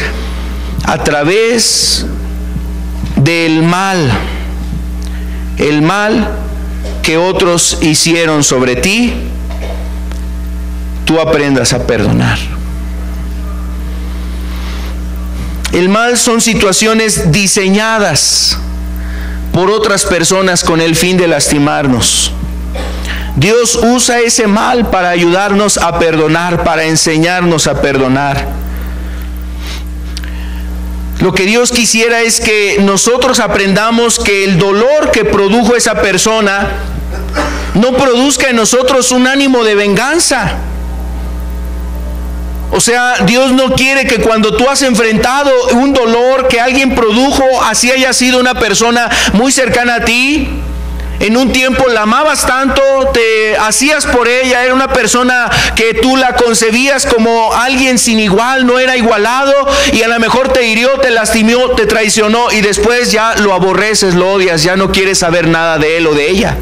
del mal que otros hicieron sobre ti, tú aprendas a perdonar. El mal son situaciones diseñadas por otras personas con el fin de lastimarnos. Dios usa ese mal para ayudarnos a perdonar, para enseñarnos a perdonar. Lo que Dios quisiera es que nosotros aprendamos que el dolor que produjo esa persona no produzca en nosotros un ánimo de venganza. O sea, Dios no quiere que cuando tú has enfrentado un dolor que alguien produjo, así haya sido una persona muy cercana a ti, en un tiempo la amabas tanto, te hacías por ella, era una persona que tú la concebías como alguien sin igual, no era igualado, y a lo mejor te hirió, te lastimó, te traicionó, y después ya lo aborreces, lo odias, ya no quieres saber nada de él o de ella.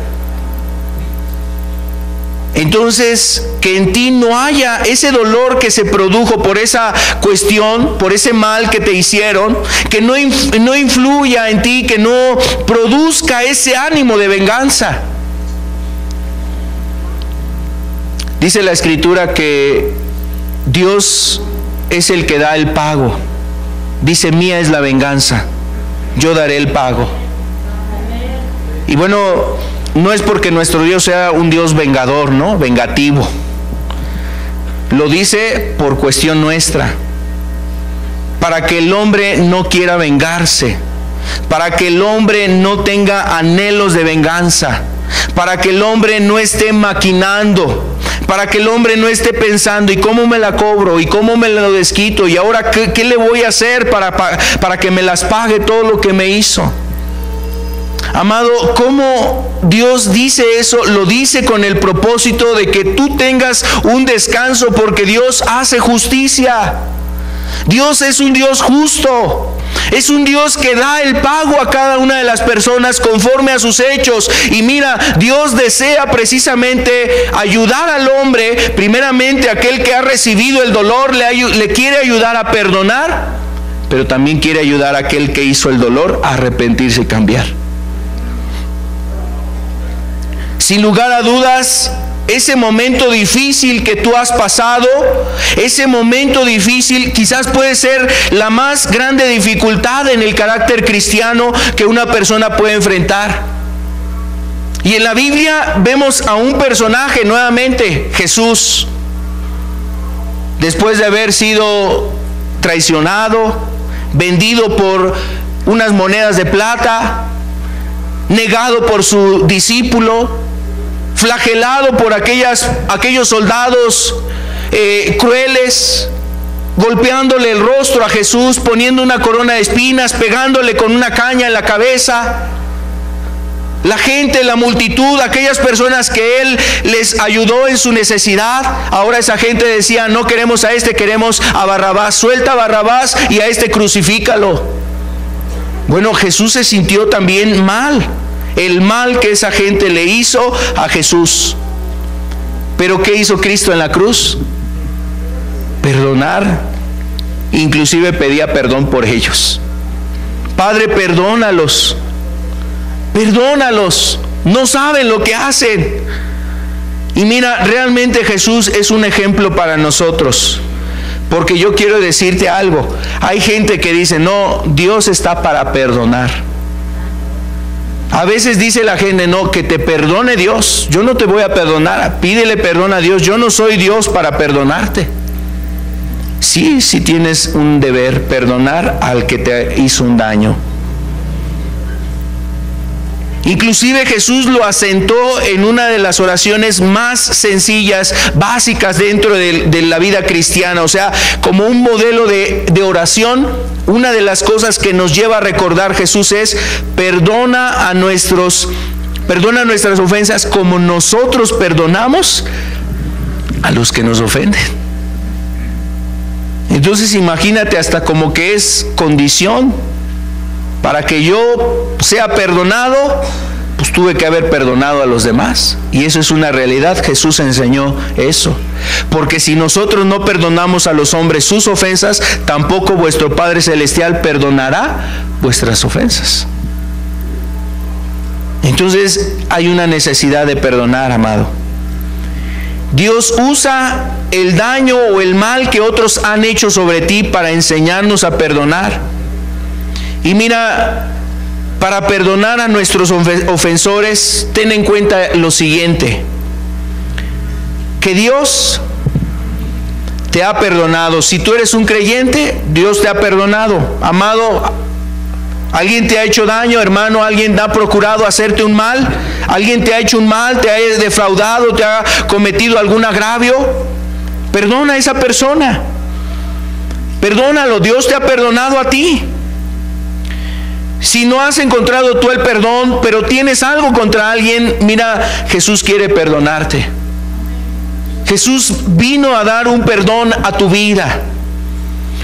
Entonces, que en ti no haya ese dolor que se produjo por esa cuestión, por ese mal que te hicieron, que no influya en ti, que no produzca ese ánimo de venganza. Dice la Escritura que Dios es el que da el pago. Dice: mía es la venganza, yo daré el pago. Y bueno, no es porque nuestro Dios sea un Dios vengador, ¿no? Vengativo. Lo dice por cuestión nuestra, para que el hombre no quiera vengarse, para que el hombre no tenga anhelos de venganza, para que el hombre no esté maquinando, para que el hombre no esté pensando, ¿y cómo me la cobro? ¿Y cómo me lo desquito? ¿Y ahora qué le voy a hacer para que me las pague todo lo que me hizo? Amado, ¿cómo Dios dice eso? Lo dice con el propósito de que tú tengas un descanso, porque Dios hace justicia. Dios es un Dios justo. Es un Dios que da el pago a cada una de las personas conforme a sus hechos. Y mira, Dios desea precisamente ayudar al hombre. Primeramente, aquel que ha recibido el dolor le quiere ayudar a perdonar, pero también quiere ayudar a aquel que hizo el dolor a arrepentirse y cambiar. Sin lugar a dudas, ese momento difícil que tú has pasado, ese momento difícil quizás puede ser la más grande dificultad en el carácter cristiano que una persona puede enfrentar. Y en la Biblia vemos a un personaje nuevamente, Jesús. Después de haber sido traicionado, vendido por unas monedas de plata, negado por su discípulo, flagelado por aquellos soldados crueles, golpeándole el rostro a Jesús, poniendo una corona de espinas, pegándole con una caña en la cabeza. La gente, la multitud, aquellas personas que Él les ayudó en su necesidad, ahora esa gente decía: no queremos a este, queremos a Barrabás. Suelta a Barrabás y a este crucifícalo. Bueno, Jesús se sintió también mal, el mal que esa gente le hizo a Jesús. Pero ¿qué hizo Cristo en la cruz? Perdonar. Inclusive pedía perdón por ellos. Padre, perdónalos. Perdónalos. No saben lo que hacen. Y mira, realmente Jesús es un ejemplo para nosotros. Porque yo quiero decirte algo. Hay gente que dice: no, Dios está para perdonar. A veces dice la gente: no, que te perdone Dios. Yo no te voy a perdonar. Pídele perdón a Dios. Yo no soy Dios para perdonarte. Sí tienes un deber: perdonar al que te hizo un daño. Inclusive Jesús lo asentó en una de las oraciones más sencillas, básicas dentro de la vida cristiana. O sea, como un modelo de oración. Una de las cosas que nos lleva a recordar Jesús es: perdona nuestras ofensas como nosotros perdonamos a los que nos ofenden. Entonces imagínate, hasta como que es condición para que yo sea perdonado, pues tuve que haber perdonado a los demás. Y eso es una realidad. Jesús enseñó eso. Porque si nosotros no perdonamos a los hombres sus ofensas, tampoco vuestro Padre Celestial perdonará vuestras ofensas. Entonces hay una necesidad de perdonar, amado. Dios usa el daño o el mal que otros han hecho sobre ti para enseñarnos a perdonar. Y mira, para perdonar a nuestros ofensores, ten en cuenta lo siguiente: que Dios te ha perdonado. Si tú eres un creyente, Dios te ha perdonado. Amado, ¿alguien te ha hecho daño, hermano? ¿Alguien ha procurado hacerte un mal? ¿Alguien te ha hecho un mal? ¿Te ha defraudado? ¿Te ha cometido algún agravio? Perdona a esa persona. Perdónalo. Dios te ha perdonado a ti. Si no has encontrado tú el perdón, pero tienes algo contra alguien, mira, Jesús quiere perdonarte. Jesús vino a dar un perdón a tu vida.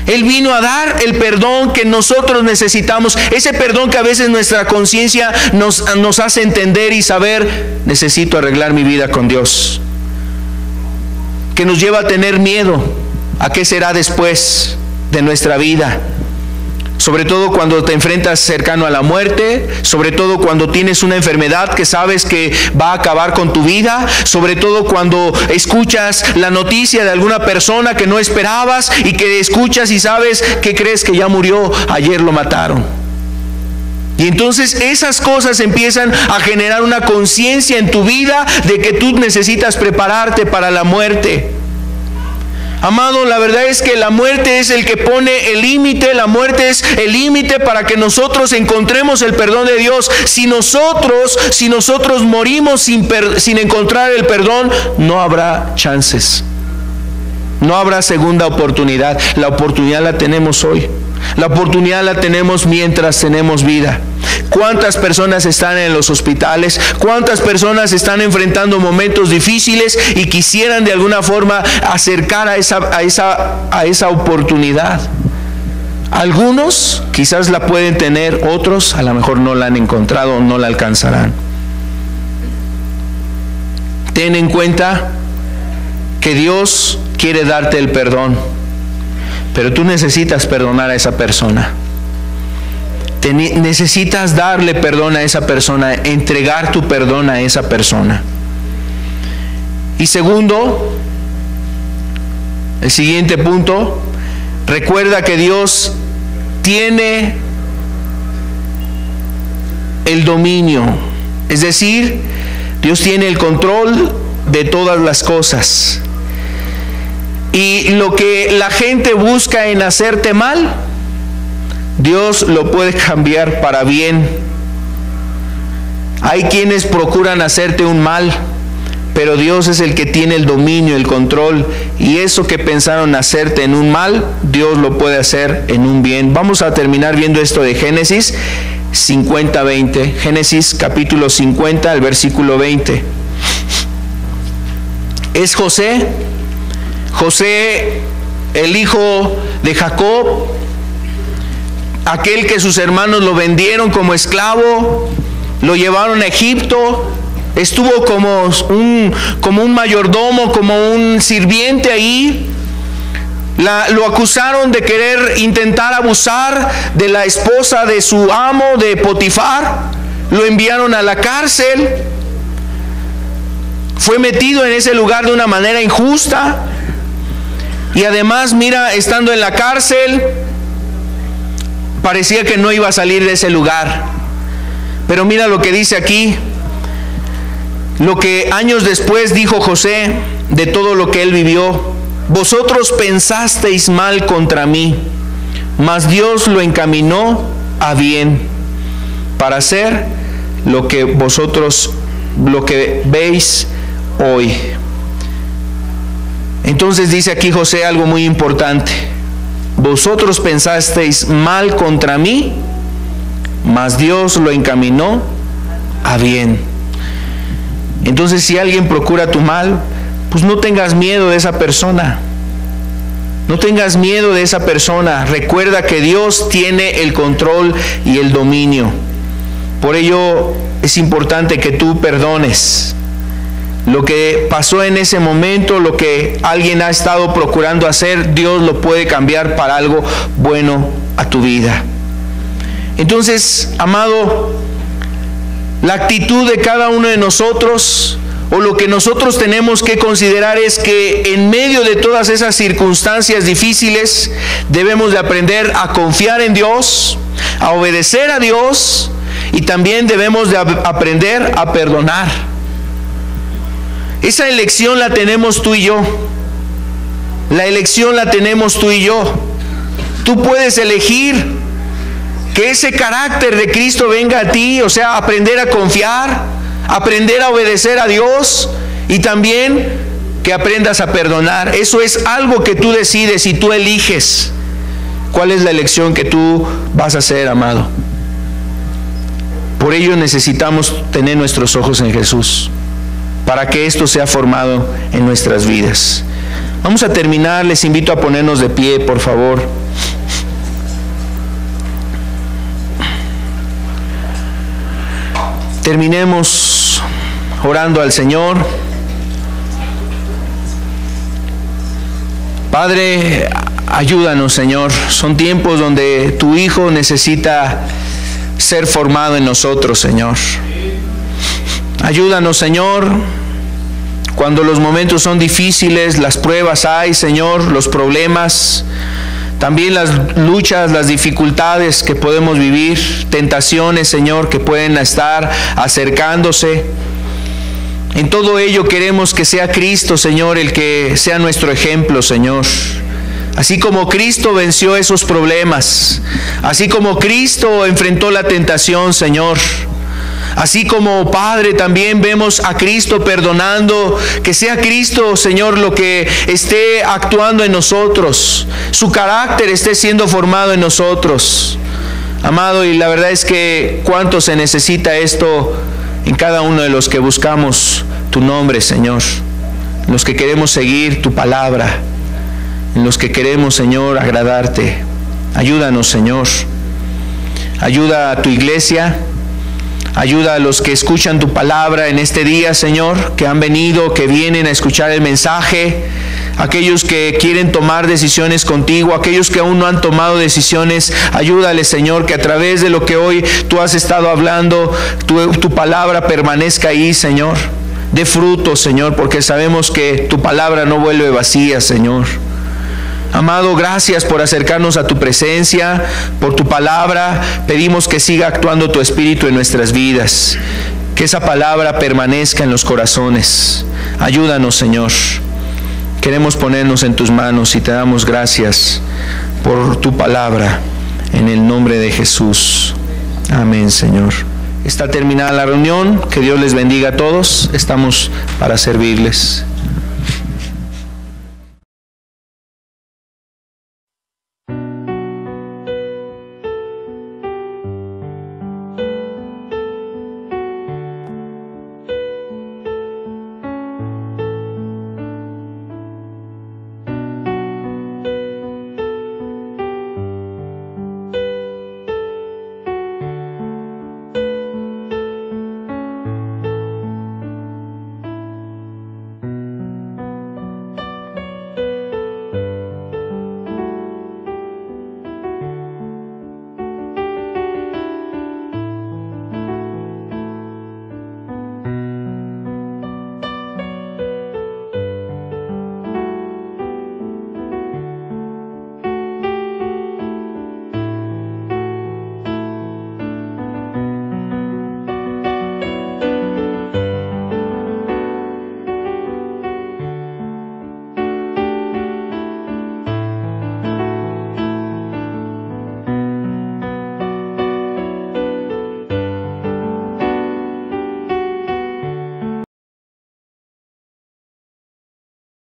Él vino a dar el perdón que nosotros necesitamos. Ese perdón que a veces nuestra conciencia nos hace entender y saber: necesito arreglar mi vida con Dios. Que nos lleva a tener miedo a qué será después de nuestra vida. Sobre todo cuando te enfrentas cercano a la muerte, sobre todo cuando tienes una enfermedad que sabes que va a acabar con tu vida, sobre todo cuando escuchas la noticia de alguna persona que no esperabas y que escuchas y sabes que crees que ya murió, ayer lo mataron. Y entonces esas cosas empiezan a generar una conciencia en tu vida de que tú necesitas prepararte para la muerte. Amado, la verdad es que la muerte es el que pone el límite, la muerte es el límite para que nosotros encontremos el perdón de Dios. Si nosotros morimos sin encontrar el perdón, no habrá chances. No habrá segunda oportunidad. La oportunidad la tenemos hoy. La oportunidad la tenemos mientras tenemos vida. ¿Cuántas personas están en los hospitales? ¿Cuántas personas están enfrentando momentos difíciles y quisieran de alguna forma acercar a esa oportunidad? Algunos quizás la pueden tener, otros a lo mejor no la han encontrado, no la alcanzarán. Ten en cuenta que Dios quiere darte el perdón, pero tú necesitas perdonar a esa persona. Necesitas darle perdón a esa persona, entregar tu perdón a esa persona. Y segundo, el siguiente punto, recuerda que Dios tiene el dominio, es decir, Dios tiene el control de todas las cosas. Y lo que la gente busca en hacerte mal, Dios lo puede cambiar para bien. Hay quienes procuran hacerte un mal, pero Dios es el que tiene el dominio, el control, y eso que pensaron hacerte en un mal, Dios lo puede hacer en un bien. Vamos a terminar viendo esto de Génesis 50-20. Génesis capítulo 50, el versículo 20. Es José, el hijo de Jacob, aquel que sus hermanos lo vendieron como esclavo, lo llevaron a Egipto, estuvo como un mayordomo, como un sirviente ahí. Lo acusaron de querer intentar abusar de la esposa de su amo, de Potifar. Lo enviaron a la cárcel. Fue metido en ese lugar de una manera injusta. Y además, mira, estando en la cárcel, parecía que no iba a salir de ese lugar. Pero mira lo que dice aquí. Lo que años después dijo José de todo lo que él vivió. Vosotros pensasteis mal contra mí, mas Dios lo encaminó a bien, para hacer lo que veis hoy. Entonces dice aquí José algo muy importante. Vosotros pensasteis mal contra mí, mas Dios lo encaminó a bien. Entonces, si alguien procura tu mal, pues no tengas miedo de esa persona. No tengas miedo de esa persona. Recuerda que Dios tiene el control y el dominio. Por ello es importante que tú perdones. Lo que pasó en ese momento, lo que alguien ha estado procurando hacer, Dios lo puede cambiar para algo bueno a tu vida. Entonces, amado, la actitud de cada uno de nosotros, o lo que nosotros tenemos que considerar, es que en medio de todas esas circunstancias difíciles debemos de aprender a confiar en Dios, a obedecer a Dios, y también debemos de aprender a perdonar. Esa elección la tenemos tú y yo. La elección la tenemos tú y yo. Tú puedes elegir que ese carácter de Cristo venga a ti, o sea, aprender a confiar, aprender a obedecer a Dios, y también que aprendas a perdonar. Eso es algo que tú decides y tú eliges. ¿Cuál es la elección que tú vas a hacer, amado? Por ello necesitamos tener nuestros ojos en Jesús, para que esto sea formado en nuestras vidas. Vamos a terminar, les invito a ponernos de pie, por favor. Terminemos orando al Señor. Padre, ayúdanos, Señor. Son tiempos donde tu Hijo necesita ser formado en nosotros, Señor. Ayúdanos, Señor, cuando los momentos son difíciles, las pruebas hay, Señor, los problemas. También las luchas, las dificultades que podemos vivir, tentaciones, Señor, que pueden estar acercándose. En todo ello queremos que sea Cristo, Señor, el que sea nuestro ejemplo, Señor. Así como Cristo venció esos problemas, así como Cristo enfrentó la tentación, Señor. Así como Padre también vemos a Cristo perdonando, que sea Cristo, Señor, lo que esté actuando en nosotros, su carácter esté siendo formado en nosotros. Amado, y la verdad es que cuánto se necesita esto en cada uno de los que buscamos tu nombre, Señor, en los que queremos seguir tu palabra, en los que queremos, Señor, agradarte. Ayúdanos, Señor. Ayuda a tu iglesia. Ayuda a los que escuchan tu palabra en este día, Señor, que han venido, que vienen a escuchar el mensaje. Aquellos que quieren tomar decisiones contigo, aquellos que aún no han tomado decisiones, ayúdales, Señor, que a través de lo que hoy tú has estado hablando, tu palabra permanezca ahí, Señor. De fruto, Señor, porque sabemos que tu palabra no vuelve vacía, Señor. Amado, gracias por acercarnos a tu presencia, por tu palabra. Pedimos que siga actuando tu Espíritu en nuestras vidas, que esa palabra permanezca en los corazones. Ayúdanos, Señor. Queremos ponernos en tus manos y te damos gracias por tu palabra, en el nombre de Jesús. Amén, Señor. Está terminada la reunión. Que Dios les bendiga a todos. Estamos para servirles.